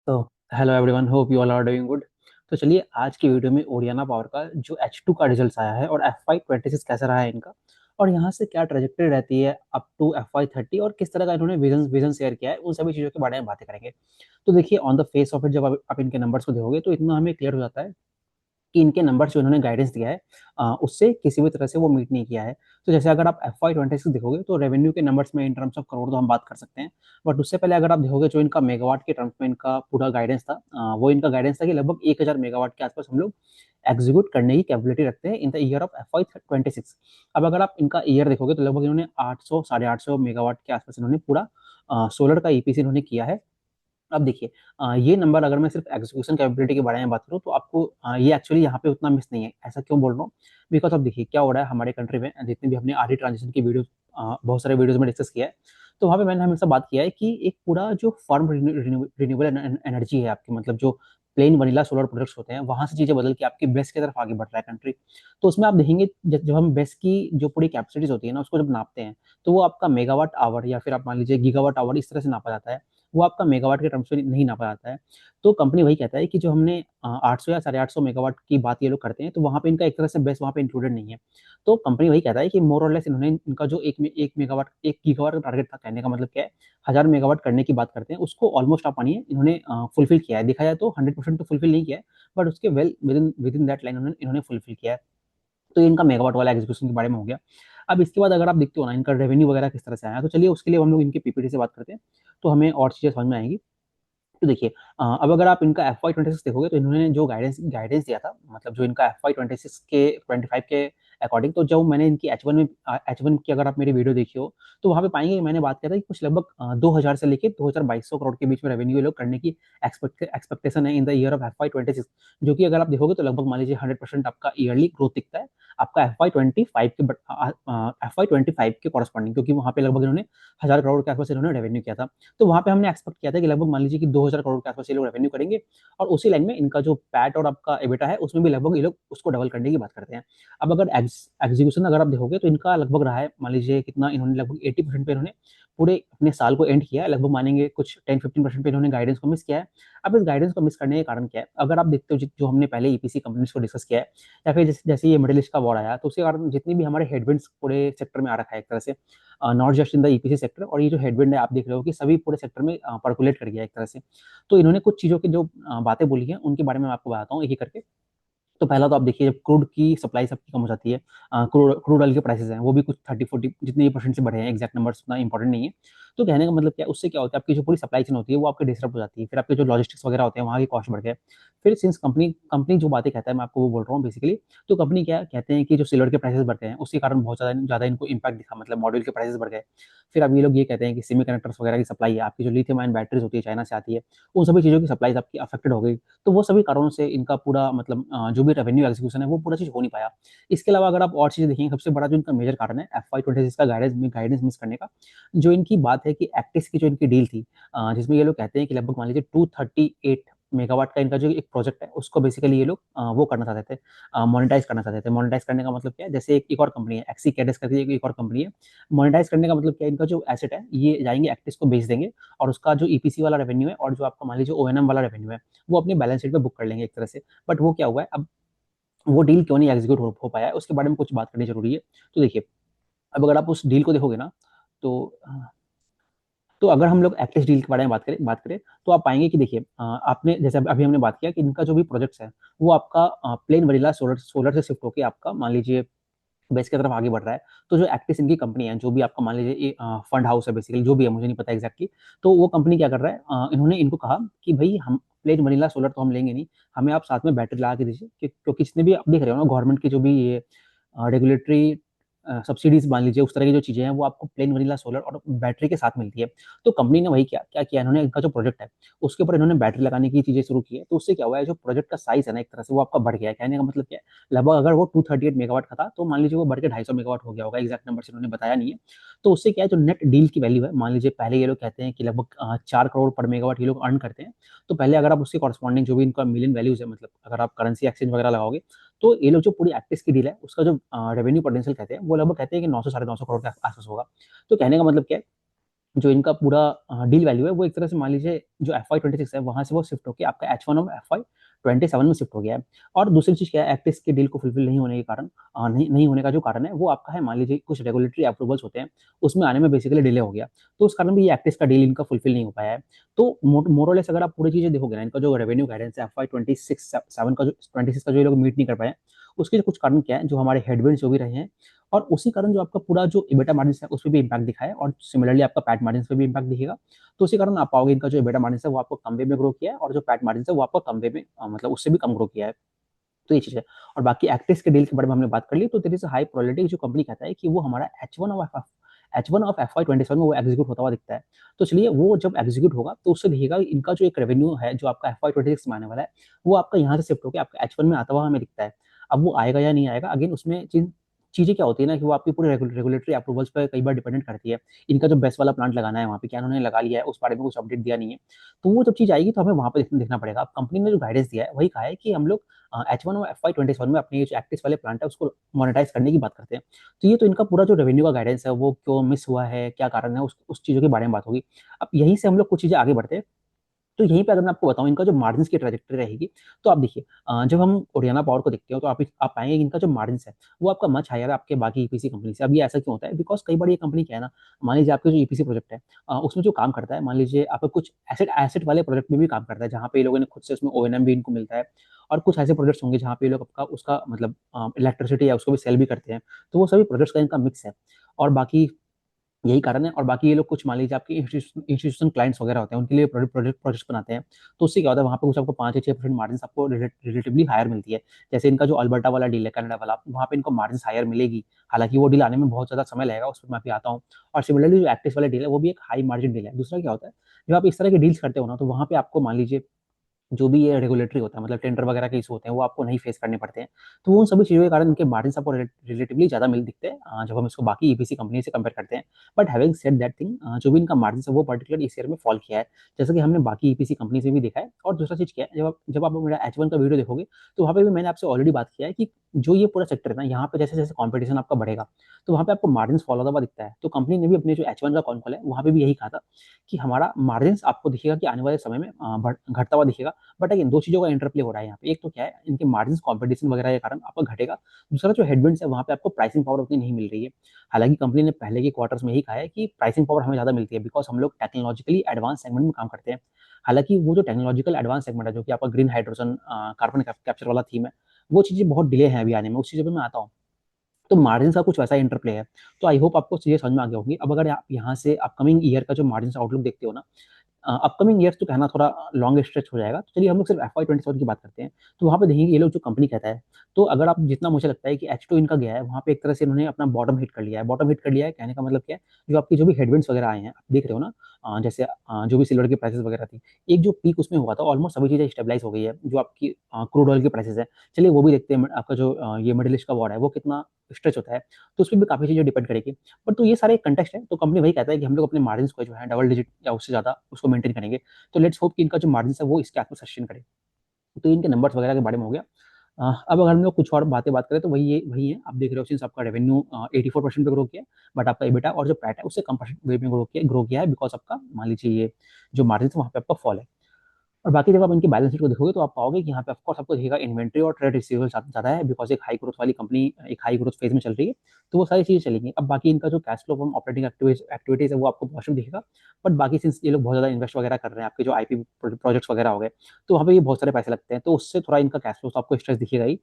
तो hello everyone, hope you all are doing good. तो चलिए आज की वीडियो में ओरियाना पावर का जो H2 का रिजल्ट आया है और FY26 कैसा रहा है इनका, और यहाँ से क्या ट्रेजेक्टरी रहती है अप टू FY30 और किस तरह का इन्होंने विजन विजन शेयर किया है, उन सभी चीज़ों के बारे में बातें करेंगे। तो देखिए, on the face of it जब आप इनके नंबर्स को देखोगे तो इतना हमें क्लियर हो जाता है कि इनके नंबर्स जो इन्होंने गाइडेंस दिया है उससे किसी भी तरह से वो मीट नहीं किया है। तो जैसे अगर आप FY26 देखोगे तो रेवेन्यू के नंबर्स में इन टर्म्स ऑफ करोड़ तो हम बात कर सकते हैं, बट उससे पहले अगर आप देखोगे जो इनका मेगावाट के टर्म्स में इनका पूरा गाइडेंस था, वो इनका गाइडेंस था कि लगभग 1000 मेगावाट के आसपास हम लोग एग्जीक्यूट करने की कैपेबिलिटी रखते हैं इन द ईयर ऑफ FY26। अब अगर आप इनका ईयर देखोगे तो लगभग इन्होंने 800 850 मेगावाट के आसपास इन्होंने पूरा सोलर का ईपीसी इन्होंने किया है। अब देखिए, ये नंबर अगर मैं सिर्फ एग्जीक्यूशन कैपेबिलिटी के बारे में बात करूँ तो आपको ये एक्चुअली यहाँ पे उतना मिस नहीं है। ऐसा क्यों बोल रहा हूँ? बिकॉज अब देखिए क्या हो रहा है हमारे कंट्री में, जितने भी हमने आरई ट्रांजिशन की वीडियो बहुत सारे वीडियोज में डिस्कस किया है, तो वहाँ पे मैंने हमेशा बात किया है कि एक पूरा जो फर्म रिन्यूएबल एनर्जी है आपकी, मतलब जो प्लेन वनीला सोलर प्रोडक्ट्स होते हैं, वहां से चीजें बदल के आपकी बेस की तरफ आगे बढ़ रहा है कंट्री। तो उसमें आप देखेंगे जब हम बेस की जो पूरी कैपेसिटीज होती है ना, उसको जब नापते हैं तो वो आपका मेगावाट आवर या फिर आप मान लीजिए गीगावाट आवर इस तरह से नापा जाता है। वो आपका मेगावाट के टर्म्स में नहीं नापा जाता है। तो कंपनी वही कहता है कि जो हमने 800 या 850 मेगावाट की बात ये लोग करते हैं, तो वहाँ पे इनका एक तरह से बेस वहाँ पे इंक्लूडेड नहीं है। तो कंपनी वही कहता है कि मोर और लेस इन्होंने इनका जो एक मेगावाट 1 गीगावाट का टारगेट था, कहने का मतलब क्या है, 1000 मेगावाट करने की बात करते हैं, उसको ऑलमोस्ट आप मानिए इन्होंने फुलफिल किया है। देखा जाए तो 100% तो फुलफिल नहीं किया है, बट उसके well with in that line इन्होंने फुलफिल किया है। तो ये इनका मेगावाट वाला एग्जीक्यूशन के बारे में हो गया। अब इसके बाद अगर आप देखते हो ना इनका रेवेन्यू वगैरह किस तरह से आया, तो चलिए उसके लिए हम लोग इनके पीपीटी से बात करते हैं, तो हमें और चीजें समझ में आएंगी। तो देखिए, अब अगर आप इनका FY26 देखोगे तो इन्होंने जो गाइडेंस गाइडेंस दिया था, मतलब जो इनका FY26 के 25 के अकॉर्डिंग, तो जो मैंने इनकी H1 की अगर आप मेरी वीडियो देखी हो तो वहाँ पे पाएंगे कि मैंने बात किया था कि कुछ लगभग 2000 से लेके 2200 करोड़ के बीच में रेवेन्यू ये लोग करने की एक्सपेक्टेशन है इन द ईयर ऑफ FY26। जो कि अगर आप देखोगे तो लगभग मान लीजिए 100% आपका ईयरली ग्रोथ दिखता है आपका FY25 के कॉरस्पॉन्डिंग, क्योंकि वहाँ पे लगभग इन्होंने 1000 करोड़ के आसपास इन्होंने रेवेन्यू किया था। तो वहां पे हमने एक्सपेक्ट किया था कि लगभग मान लीजिए कि 2000 करोड़ के आसपास ये लोग रेवेन्यू करेंगे, और उसी लाइन में इनका जो पैट और आपका एबिटा है उसमें भी लगभग ये लोग उसको डबल करने की बात करते हैं। अब अगर एग्जीक्यूशन अगर आप देखोगे तो इनका लगभग रहा है, मान लीजिए कितना, इन्होंने लगभग 80% पे इन्होंने पूरे अपने साल को एंड किया है। लगभग मानेंगे कुछ 10-15% पे इन्होंने गाइडेंस को मिस किया है। अब इस गाइडेंस को मिस करने के कारण क्या है, अगर आप देखते हो जो हमने पहले ईपीसी कंपनीज को डिस्कस किया है, या फिर जैसे ये मिडिल ईस्ट का वॉर आया, तो उसके कारण जितनी भी हमारे हेडविंड्स पूरे सेक्टर में आ रखा है एक तरह से, not just in the EPC sector, और ये जो हेडविंड है आप देख रहे हो कि सभी पूरे सेक्टर में पर्कुलेट कर गया एक तरह से। तो इन्होंने कुछ चीज़ों की जो बातें बोली हैं उनके बारे में मैं आपको बताता हूँ एक एक करके। तो पहला तो आप देखिए, जब क्रूड की सप्लाई सबकी कम हो जाती है, क्रूड क्रूड ऑयल के प्राइसेस हैं वो भी कुछ 30-40 जितने परसेंट से बढ़े हैं, एग्जैक्ट नंबर्स उतना इंपॉर्टेंट नहीं है। तो कहने का मतलब क्या है, उससे क्या होता है, आपकी जो पूरी सप्लाई चेन होती है वो आपकी डिस्टर्ब हो जाती है, फिर आपके जो लॉजिस्टिक्स वगैरह होते हैं वहाँ की कॉस्ट बढ़ गए। फिर सिंस कंपनी कंपनी जो बातें कहता है मैं आपको वो बोल रहा हूँ बेसिकली। तो कंपनी क्या कहते हैं कि जो सिल्वर के प्राइसेस बढ़ गए हैं उसके कारण बहुत ज़्यादा ज़्यादा इनको इम्पैक्ट दिखा, मतलब मॉड्यूल के प्राइसेस बढ़ गए। फिर अब ये लोग ये कहते हैं कि सेमी कंडक्टर्स वगैरह की सप्लाई है, आपकी जो लिथियम आयन बैटरीज होती है चाइना से आती है, उन सभी चीज़ों की सप्लाई आपकी अफेक्टेड हो गई। तो वो सभी कारणों से इनका पूरा मतलब जो भी रेवेन्यू एग्जीक्यूशन है वो पूरा चीज़ हो नहीं पाया। इसके अलावा अगर आप और चीज़ें देखेंगे, सबसे बड़ा जो इनका मेजर कारण है FY26 का गाइडेंस मिस करने का, जो इनकी बात है कि एक्टिस की जो इनकी डील थी, जिसमें ये लोग कहते हैं कि लगभग मान लीजिए 238 मेगावाट का इनका जो एक प्रोजेक्ट है उसको बेसिकली ये लोग वो करना चाहते थे, मोनेटाइज करना चाहते थे। मोनेटाइज करने का मतलब क्या है, जैसे एक और कंपनी है एक्सी कैडेस करके, एक और कंपनी है। मोनेटाइज करने का मतलब क्या है, इनका जो एसेट है ये जाएंगे एक्टिस को बेच देंगे, और उसका जो ईपीसी वाला रेवेन्यू है और जो आपका मान लीजिए ओएनएम वाला रेवेन्यू है वो अपनी बैलेंस शीट पे बुक कर लेंगे एक तरह से। बट वो क्या हुआ है, अब वो डील क्यों नहीं एग्जीक्यूट हो पाया है उसके बारे में कुछ बात करनी जरूरी है। तो देखिए, अब अगर आप उस डील को देखोगे ना, तो तो अगर हम लोग एक्टिस डील के बारे में बात करें तो आप पाएंगे कि देखिए, आपने जैसे अभी हमने बात किया कि इनका जो भी प्रोजेक्ट्स है वो आपका प्लेन वनीला सोलर सोलर से शिफ्ट होकर आपका मान लीजिए बेस की तरफ आगे बढ़ रहा है। तो जो एक्टिस इनकी कंपनी है, जो भी आपका मान लीजिए फंड हाउस है बेसिकली, जो भी है मुझे नहीं पता एग्जैक्टली, तो वो कंपनी क्या कर रहा है, इन्होंने इनको कहा कि भाई हम प्लेन वनीला सोलर तो हम लेंगे नहीं, हमें आप साथ में बैटरी लगा के दीजिए, क्योंकि जितने भी आप देख रहे हो ना गवर्नमेंट की जो भी ये रेगुलेटरी सब्सिडीज मान लीजिए, उस तरह की जो चीजें हैं वो आपको प्लेन वनीला सोलर और बैटरी के साथ मिलती है। तो कंपनी ने वही क्या किया, इन्होंने इनका जो प्रोजेक्ट है उसके ऊपर इन्होंने बैटरी लगाने की चीजें शुरू की है। तो उससे क्या हुआ है, जो प्रोजेक्ट का साइज है ना एक तरह से वो आपका बढ़ गया है। कहने का मतलब क्या है, लगभग अगर वो 238 मेगावाट का था तो मान लीजिए वो बढ़ के 250 मेगावाट हो गया होगा, एग्जैक्ट नंबर इन्होंने बताया नहीं है। तो उससे क्या है, जो नेट डील की वैल्यू है, मान लीजिए पहले ये लोग कहते हैं कि लगभग 4 करोड़ पर मेगावाट ये लोग अर्न करते हैं। तो पहले अगर आप उसके कॉरस्पॉन्डिंग जो भी इनका मिलियन वैल्यूज है, मतलब अगर आप करेंसी एक्सचेंज वगैरह लगाओगे, तो ये लोग जो पूरी एक्टिस की डील है उसका जो रेवेन्यू पोटेंशियल कहते हैं वो लगभग कहते हैं कि 900 950 करोड़ के आसपास होगा। तो कहने का मतलब क्या है, जो इनका पूरा डील वैल्यू है वो एक तरह से मान लीजिए जो FY26 है वहाँ से वो शिफ्ट होके आपका H1 ऑफ FY27 में शिफ्ट हो गया है। और दूसरी चीज़ क्या है, एक्टिस के डील को फुलफिल नहीं होने के कारण नहीं होने का जो कारण है वो आपका है, मान लीजिए कुछ रेगुलेटरी अप्रूवल्स होते हैं, उसमें आने में बेसिकली डिले हो गया। तो उस कारण भी ये एक्टिस का डील इनका फुलफिल नहीं हो पाया है। तो मोरलेस अगर आप पूरी चीज़ें देखोगे ना, इनका जो रेवेन्यू गाइडेंस है FY26 का जो ये लोग मीट नहीं कर पाए, उसके कुछ कारण क्या है, जो हमारे हेडविंड्स जो भी रहे हैं, और उसी कारण जो आपका पूरा जो EBITDA मार्जिन है उस पे भी इम्पैक्ट दिखा है, और सिमिलरली आपका पैट मार्जिन पे भी इम्पैक्ट दिखेगा। तो उसी कारण आप पाओगे इनका जो EBITDA मार्जिन है वो आपको कम वे में ग्रो किया है, और जो पैट मार्जिन है वो आपको कम वे में मतलब उससे भी कम ग्रो किया है। तो ये चीज़ है। और बाकी एक्ट्रेस के डील के बारे में हमने बात कर ली, तो देयर इज हाई प्रोबेबिलिटी जो कंपनी कहता है कि वो हमारा H1 ऑफ FY27 में वो एग्जीक्यूट होता हुआ दिखता है। तो चलिए वो जब एग्जीक्यूट होगा तो उससे दिखेगा इनका जो एक रेवेन्यू है जो आपका FY26 में आने वाला है, वो आपका यहाँ से शिफ्ट होकर आपका H1 में आता हुआ हमें दिखता है। अब वो आएगा या नहीं आएगा, अगेन उसमें चीज़ें क्या होती है ना, कि वो आपकी पूरी रेगुलेटरी अप्रूवल्स पर कई बार डिपेंडेंट करती है। इनका जो बेस्ट वाला प्लांट लगाना है वहाँ पे क्या उन्होंने लगा लिया है, उस बारे में कुछ अपडेट दिया नहीं है। तो वो जब चीज़ आएगी तो हमें वहाँ पे देखना पड़ेगा। अब कंपनी ने जो गाइडेंस दिया है वही कहा है कि हम लोग H1 और FY27 में अपने जो एक्टिस वाले प्लांट है उसको मोनेटाइज करने की बात करते हैं। तो ये तो इनका पूरा जो रेवेन्यू का गाइडेंस है वो क्यों मिस हुआ है, क्या कारण है, उस चीज़ों के बारे में बात होगी। अब यहीं से हम लोग कुछ चीज़ें आगे बढ़ते हैं। तो यहीं पे अगर मैं आपको बताऊँ इनका जो मार्जिन्स की ट्रैजेक्टरी रहेगी, तो आप देखिए जब हम ओरियाना पावर को देखते हो तो आप पाएँगे कि इनका जो मार्जिन्स है, वो आपका मच हायर है आपके बाकी ईपीसी कंपनी से। अब ये ऐसा क्यों होता है? बिकॉज़ कई बार ये कंपनी क्या है ना, मान लीजिए आपके जो ईपीसी प्रोजेक्ट है उसमें जो काम करता है, मान लीजिए आपका कुछ एसेट एसेट वाले प्रोजेक्ट में भी काम करता है, जहाँ पे ये लोगों ने खुद से उसमें ओएनएम भी इनको मिलता है, और कुछ ऐसे प्रोजेक्ट्स होंगे जहाँ पे ये लोग आपका उसका मतलब इलेक्ट्रिसिटी है उसको भी सेल भी करते हैं। तो वो सभी प्रोजेक्ट्स का इनका मिक्स है। और बाकी यही कारण है। और बाकी ये लोग कुछ मान लीजिए आपके इंस्टीट्यूशन क्लाइंट्स वगैरह होते हैं, उनके लिए प्रोजेक्ट्स बनाते हैं। तो उससे क्या होता है, वहाँ पे कुछ आपको 5 या 6% मार्जिन आपको रिलेटिवली हायर मिलती है। जैसे इनका जो अल्बर्टा वाला डील है, कनाडा वाला, वहाँ पे इनको मार्जिन हायर मिलेगी। हालाँकि वो डील आने में बहुत ज़्यादा समय लगेगा, उस पे मैं अभी आता हूँ। और सिमिलरली जो एक्टिस वाला डील है, वो भी एक हाई मार्जिन डील है। दूसरा क्या होता है, जब आप इस तरह के डील्स करते हो ना, तो वहाँ पे आपको मान लीजिए जो भी ये रेगुलेटरी होता है, मतलब टेंडर वगैरह के इश्यू होते हैं, वो आपको नहीं फेस करने पड़ते हैं। तो वो उन सभी चीज़ों के कारण इनके मार्जिन्स आपको रिलेटिवली ज़्यादा मिल दिखते हैं जब हम इसको बाकी ईपीसी कंपनी से कंपेयर करते हैं। But having said that thing, जो भी इनका मार्जिन्स है वो पर्टिकुलर इस ईयर में फॉल किया है, जैसा कि हमने बाकी ईपीसी कंपनी से भी देखा है। और दूसरा चीज़ क्या है, जब आप मेरा H1 का वीडियो देखोगे, तो वहाँ पे भी मैंने आपसे ऑलरेडी बात किया है कि जो ये पूरा सेक्टर है ना, यहाँ पे जैसे-जैसे कॉम्पिटिशन आपका बढ़ेगा, तो वहाँ पे आपको मार्जिन्स फॉल होता हुआ दिखता है। तो कंपनी ने भी अपने जो H1 का कॉन कॉल है, वहाँ पे भी यही कहा था कि हमारा मार्जिन्स आपको दिखेगा कि आने वाले समय में घटता हुआ दिखेगा। बट अगेन 2 चीज़ों का इंटरप्ले हो रहा है यहाँ पे। एक तो क्या है, इनके मार्जिन्स कॉम्पिटिशन वगैरह के कारण आपका घटेगा। दूसरा जो हेडविंड्स है वहाँ पे आपको प्राइसिंग पावर उतनी नहीं मिल रही है। हालाँकि कंपनी ने पहले के क्वार्टर्स में यही कहा है कि प्राइसिंग पावर हमें ज़्यादा मिलती है, बिकॉज़ हम लोग टेक्नोलॉजिकली एडवांस सेगमेंट में काम करते हैं। हालाँकि वो जो टेक्नोलॉजिकल एडवांस सेगमेंट है, जो कि आपका ग्रीन हाइड्रोजन कार्बन कैप्चर वाला थीम है, वो चीज़ें बहुत डिले हैं अभी आने में, उस चीज़ों पे मैं आता हूँ। तो मार्जिन्स का कुछ वैसा इंटरप्ले है। तो आई होप आपको चीज़ें समझ में आ गई होंगी। अब अगर आप यहाँ से अपकमिंग ईयर का जो मार्जिन्स आउटलुक देखते हो ना, अपकमिंग ईयर्स तो कहना थोड़ा लॉन्ग स्ट्रेच हो जाएगा। तो चलिए हम लोग सिर्फ FY27 की बात करते हैं। तो वहाँ पे देखेंगे ये लोग जो कंपनी कहता है, तो अगर आप जितना मुझे लगता है कि H2 इनका गया है, वहाँ पे एक तरह से इन्होंने अपना बॉटम हिट कर लिया है। बॉटम हिट कर लिया है कहने का मतलब क्या है, जो भी हेडविंड्स वगैरह आए हैं, आप देख रहे हो ना, जैसे जो भी सिल्वर की प्राइसेज़ वगैरह थी, एक जो पीक उसमें हुआ था, ऑलमोस्ट सभी चीज़ें स्टेबलाइज़ हो गई है। जो आपकी क्रूड ऑयल की प्राइसेज़ है, चलिए वो भी देखते हैं। आपका जो ये मिडल ईस्ट का वॉर है, वो कितना स्ट्रेच होता है, तो उसपे भी काफ़ी चीज़ें डिपेंड करेगी। पर तो ये सारे कंटेक्स्ट है, तो कंपनी वही कहता है कि हम लोग अपने मार्जिन्स को जो है डबल डिजिट या उससे ज़्यादा उसको मेंटेन करेंगे। तो लेट्स होप कि इनका जो मार्जिन्स है वो इसके आगे सस्टेन करे। तो इनके नंबर्स वगैरह के बारे में हो गया। अब अगर हम लोग कुछ और बात करें तो वही है। आप देख रहे हो सिंस आपका रेवेन्यू 84% पे ग्रो किया है, बट आपका एबिटा और जो पैट है उससे कम परसेंट वे में ग्रो किया है, बिकॉज़ आपका मान लीजिए ये जो मार्जिन्स है वहाँ पे आपका फॉल है। और बाकी जब आप इनकी बैलेंस शीट को देखोगे तो आप पाओगे कि यहाँ पे ऑफ कोर्स आपको दिखेगा इन्वेंट्री और ट्रेड रिसीवेबल ज़्यादा है, बिकॉज़ एक हाई ग्रोथ वाली कंपनी एक हाई ग्रोथ फेज़ में चल रही है, तो वो सारी चीज़ें चलेंगी। अब बाकी इनका जो cash flow from operating activities है वो आपको पॉजिटिव दिखेगा। बट बाकी सिंस ये लोग बहुत ज़्यादा इन्वेस्ट वगैरह कर रहे हैं, आपके जो आईपी प्रोजेक्ट्स वगैरह हो गए, तो वहाँ पे भी बहुत सारे पैसे लगते हैं, तो उससे थोड़ा इनका कैश फ्लो तो आपको स्ट्रेस दिखेगा ही।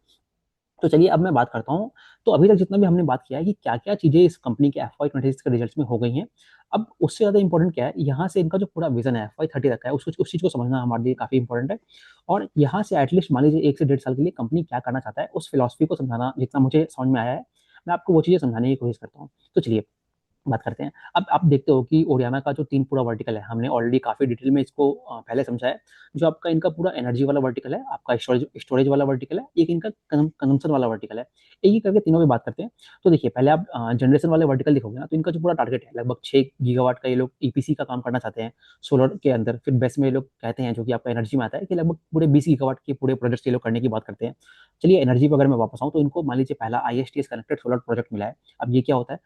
तो चलिए अब मैं बात करता हूँ, तो अभी तक जितना भी हमने बात किया है कि क्या-क्या चीज़ें इस कंपनी के FY26 के रिजल्ट्स में हो गई हैं। अब उससे ज़्यादा इम्पोर्टेंट क्या है, यहाँ से इनका जो पूरा विज़न है FY30 तक का है, उस चीज़ को समझना हमारे लिए काफ़ी इम्पोर्टेंट है। और यहाँ से एटलीस्ट मान लीजिए 1 से डेढ़ साल के लिए कंपनी क्या करना चाहता है, उस फिलॉसफी को समझाना जितना मुझे समझ में आया है, मैं आपको वो चीज़ें समझाने की कोशिश करता हूँ। तो चलिए बात करते हैं। अब आप देखते हो कि ओरियाना का जो 3 पूरा वर्टिकल है, हमने ऑलरेडी काफ़ी डिटेल में इसको पहले समझा है। जो आपका इनका पूरा एनर्जी वाला वर्टिकल है, आपका स्टोरेज स्टोरेज वाला वर्टिकल है, एक इनका कंजम्पशन वाला वर्टिकल है। एक-एक करके तीनों पे बात करते हैं। तो देखिए पहले आप जनरेशन वाले वर्टिकल देखोगे ना, तो इनका जो पूरा टारगेट है लगभग 6 गीगावाट का ये लोग ईपीसी का काम करना चाहते हैं, सोलर के अंदर। फिर बेस में ये लोग कहते हैं, जो कि आपका एनर्जी में आता है, कि लगभग पूरे 20 गीगावाट के पूरे प्रोजेक्ट्स ये लोग करने की बात करते हैं। चलिए एनर्जी पे अगर मैं वापस आऊँ, तो इनको मान लीजिए पहला ISTS कनेक्टेड सोलर प्रोजेक्ट मिला है। अब ये क्या होता है?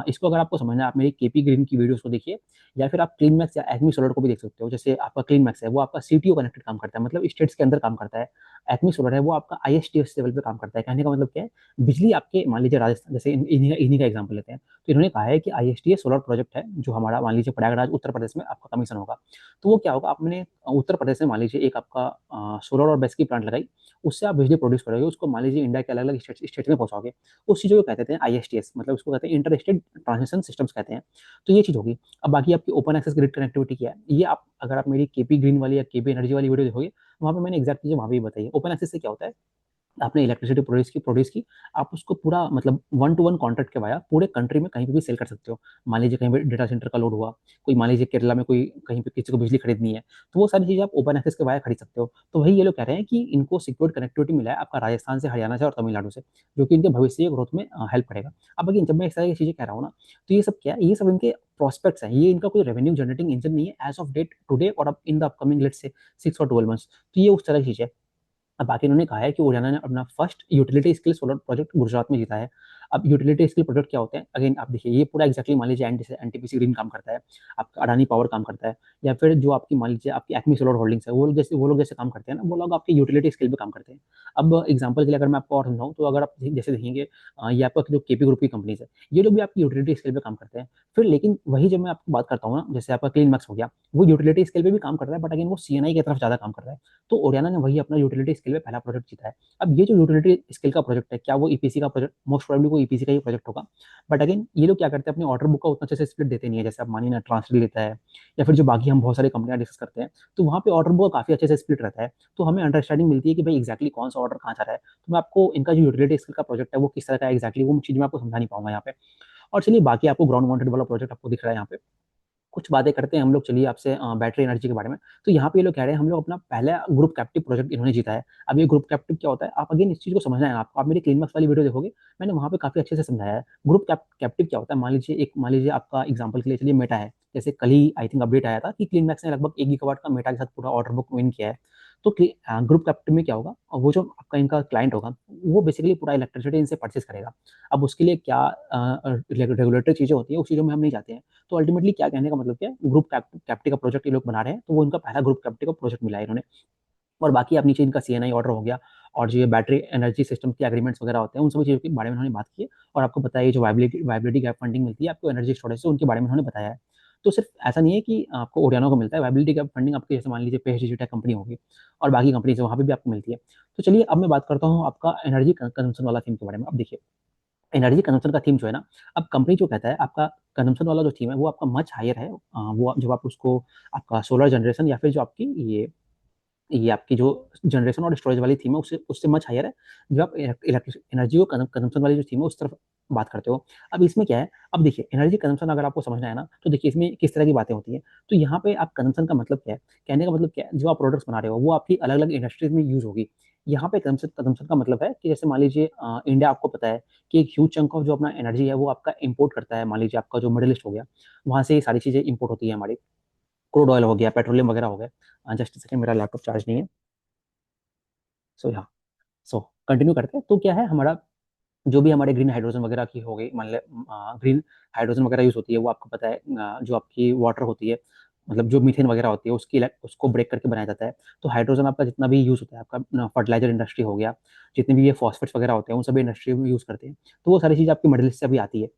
इसको अगर आपको समझना है, आप मेरी केपी ग्रीन की वीडियोस को देखिए, या फिर आप क्लीन मैक्स या एक्मी सोलर को भी देख सकते हो। जैसे आपका क्लीन मैक्स है वो आपका सीटीओ कनेक्टेड काम करता है, मतलब स्टेट्स के अंदर काम करता है। एक्मी सोलर है वो आपका आईएसटीएस लेवल पे काम करता है। कहने का मतलब क्या है, बिजली आपके मान लीजिए राजस्थान, जैसे इन्हीं का एग्जाम्पल लेते हैं, तो इन्होंने कहा है कि आईएसटीएस सोलर प्रोजेक्ट है जो हमारा मान लीजिए प्रयागराज उत्तर प्रदेश में आपका कमीशन होगा। तो वो क्या होगा, आपने उत्तर प्रदेश में मान लीजिए एक आपका सोलर और बेस की प्लांट लगाई, उससे आप बिजली प्रोड्यूस करोगे, उसको मान लीजिए इंडिया के अलग अलग स्टेट में पहुंचाओगे। उस चीज़ को कहते हैं आईएसटीएस, मतलब उसको कहते हैं इंटर स्टेट ट्रांसमिशन सिस्टम्स कहते हैं। तो ये चीज़ होगी। अब बाकी आपकी ओपन एक्सेस ग्रिड कनेक्टिविटी क्या है, ये आप अगर आप मेरी केपी ग्रीन वाली या केपी एनर्जी वाली वीडियो देखोगे, वहाँ पे मैंने एक्जैक्ट चीज़ें वहाँ पे भी बताई है। ओपन एक्सेस से क्या होता है, आपने इलेक्ट्रिसिटी प्रोड्यूस की, आप उसको पूरा मतलब वन टू वन कॉन्ट्रैक्ट के वाया पूरे कंट्री में कहीं पे भी सेल कर सकते हो। मान लीजिए कहीं पे डेटा सेंटर का लोड हुआ, कोई मान लीजिए केरला में कोई कहीं पे किसी को बिजली खरीदनी है, तो वो सारी चीज़ें आप ओपन एक्सेस के वाया खरीद सकते हो। तो वही ये लोग कह रहे हैं कि इनको सिक्योर्ड कनेक्टिविटी मिला है आपका राजस्थान से, हरियाणा से और तमिलनाडु से, जो कि इनके भविष्य ग्रोथ में हेल्प करेगा। अब अगेन जब मैं इस तरह की चीज़ें कह रहा हूँ ना, तो ये सब क्या है, ये सब इनके प्रॉस्पेक्ट्स हैं, ये इनका कोई रेवेन्यू जनरेटिंग इंजन नहीं है एज ऑफ डेट टुडे और अब in the upcoming let's say 6 और 12 मंथ्स। तो ये उस तरह की चीज़ है। अब बाकी इन्होंने कहा है कि ओरियाना ने अपना first utility scale solar project Gujarat में जीता है। अब यूटिलिटी स्केल प्रोजेक्ट क्या होते हैं, अगेन आप देखिए, ये पूरा एक्जैक्टली मान लीजिए एनटीपीसी ग्रीन काम करता है, आपका अडानी पावर काम करता है, या फिर जो आपकी मान लीजिए आपकी एक्मी सोलर होल्डिंग्स है, वो लोग जैसे काम करते हैं ना, वो लोग आपके यूटिलिटी स्केल पे काम करते हैं। अब एग्जाम्पल के लिए अगर मैं आपको और समझाऊँ, तो अगर आप जैसे देखेंगे, ये आपका जो केपी ग्रुप की कंपनीज है, ये लोग भी आपकी यूटिलिटी स्केल पे काम करते हैं। फिर लेकिन वही जब मैं आपको बात करता हूँ ना, जैसे आपका क्लीन मैक्स हो गया, वो यूटिलिटी स्केल पे भी काम कर रहा है, बट अगेन वो सीएनआई की तरफ ज्यादा काम कर रहा है। तो ओरियाना ने वही अपना यूटिलिटी स्केल पे पहला प्रोजेक्ट जीता है। अब ये जो यूटिलिटी स्केल का प्रोजेक्ट है, क्या वो ईपीसी का प्रोजेक्ट, मोस्ट प्रोबेबली वो ईपीसी का ही प्रोजेक्ट होगा। बट अगेन ये लोग क्या करते हैं, अपने ऑर्डर बुक का उतना अच्छे से स्प्लिट देते नहीं है, जैसे आप मानिए ना ट्रांसलेट लेता है, या फिर जो बाकी हम बहुत सारी कंपनियां डिस्कस करते हैं, तो वहाँ पे ऑर्डर बुक काफी अच्छे से स्प्लिट रहता है। तो हमें अंडरस्टैंडिंग मिलती है कि भाई एक्जैक्टली कौन सा ऑर्डर कहाँ जा रहा है। तो मैं आपको इनका जो यूटिलिटी स्केल का प्रोजेक्ट है वो किस तरह का एक्जैक्टली, वो चीज मैं आपको समझा नहीं पाऊंगा यहाँ पे। और चलिए बाकी आपको ग्राउंड माउंटेड वाला प्रोजेक्ट आपको दिख रहा है यहाँ पे। कुछ बातें करते हैं हम लोग, चलिए आपसे बैटरी एनर्जी के बारे में। तो यहाँ पे ये लोग कह रहे हैं हम लोग अपना पहला ग्रुप कैप्टिव प्रोजेक्ट इन्होंने जीता है। अब ये ग्रुप कैप्टिव क्या होता है, आप अगेन इस चीज को समझना है आपको, आप मेरी क्लीनमैक्स वाली वीडियो देखोगे, मैंने वहाँ पे काफी अच्छे से समझाया है। ग्रुप कैप्टिव क्या होता है, मान लीजिए आपका एग्जाम्पल के लिए चलिए मेटा है, जैसे कल ही आई थिंक अपडेट आया था कि क्लीनमैक्स ने लगभग 1 गीगावाट का मेटा के साथ पूरा ऑर्डर बुक विन किया है। तो ग्रुप कैप्टिव में क्या होगा, और वो जो आपका इनका क्लाइंट होगा, वो बेसिकली पूरा इलेक्ट्रिसिटी इनसे परचेज करेगा। अब उसके लिए क्या रेगुलेटरी चीजें होती है, उस चीजों में हम नहीं जाते हैं। तो अल्टीमेटली क्या कहने का मतलब क्या है, ग्रुप कैप्टी का प्रोजेक्ट ये लोग बना रहे हैं, तो वो इनका पहला ग्रुप कैप्टी का प्रोजेक्ट मिला है इन्होंने। और बाकी आप नीचे इनका सीएनआई ऑर्डर हो गया, और जो ये बैटरी एनर्जी सिस्टम के एग्रीमेंट्स वगैरह होते हैं, उन सभी चीज़ों के बारे में उन्होंने बात की है। और आपको पता है ये जो वायबिलिटी गैप फंडिंग मिलती है आपको एनर्जी स्टोरेज से, उनके बारे में उन्होंने बताया है। तो सिर्फ ऐसा नहीं है कि आपको ओरियाना को मिलता है वायबिलिटी गैप फंडिंग, आपके जैसे मान लीजिए पेज डिजिटल कंपनी होगी और बाकी कंपनी से वहाँ पे भी आपको मिलती है। तो चलिए अब मैं बात करता हूँ आपका एनर्जी कंजम्पशन वाला थीम के बारे में। अब देखिए, एनर्जी कंजम्पशन का थीम जो है ना, अब कंपनी जो कहता है आपका कंजम्पशन वाला जो थीम है वो आपका मच हायर है। वो जब आप उसको आपका सोलर जनरेशन या फिर जो आपकी ये आपकी जो जनरेशन और स्टोरेज वाली थीम है उससे उससे मच हायर है। जब आप इलेक्ट्रिक एनर्जी को कंजम्पशन वाली जो थीम है उस तरफ बात करते हो। अब इसमें क्या है, अब देखिए एनर्जी कंजम्पशन अगर आपको समझना है ना, तो देखिए इसमें किस तरह की बातें होती हैं। तो यहाँ पे आप कंजम्पशन का मतलब क्या है, कहने का मतलब क्या है, जो आप प्रोडक्ट्स बना रहे हो वो आपकी अलग अलग इंडस्ट्रीज में यूज होगी। यहाँ पे कंजम्पशन का मतलब है कि जैसे मान लीजिए इंडिया, आपको पता है कि एक ह्यूज चंक ऑफ जो अपना एनर्जी है वो आपका इंपोर्ट करता है। मान लीजिए आपका जो मिडिल ईस्ट हो गया, वहाँ से ये सारी चीजें इंपोर्ट होती है हमारी, क्रूड ऑयल हो गया, पेट्रोलियम वगैरह हो गया। जस्ट सेकंड, मेरा लैपटॉप चार्ज नहीं है। सो हाँ, सो कंटिन्यू करते हैं। तो क्या है हमारा, जो भी हमारे ग्रीन हाइड्रोजन वगैरह की हो गई, मान ले ग्रीन हाइड्रोजन वगैरह यूज होती है, वो आपको पता है जो आपकी वाटर होती है, मतलब जो मीथेन वगैरह होती है उसको ब्रेक करके बनाया जाता है। तो हाइड्रोजन आपका जितना भी यूज होता है, आपका फर्टिलाइजर इंडस्ट्री हो गया, जितने भी ये फॉस्फेट्स वगैरह होते हैं उन सभी इंडस्ट्री में यूज करते हैं। तो वो सारी चीज़ आपकी मिडिल ईस्ट से अभी आती है।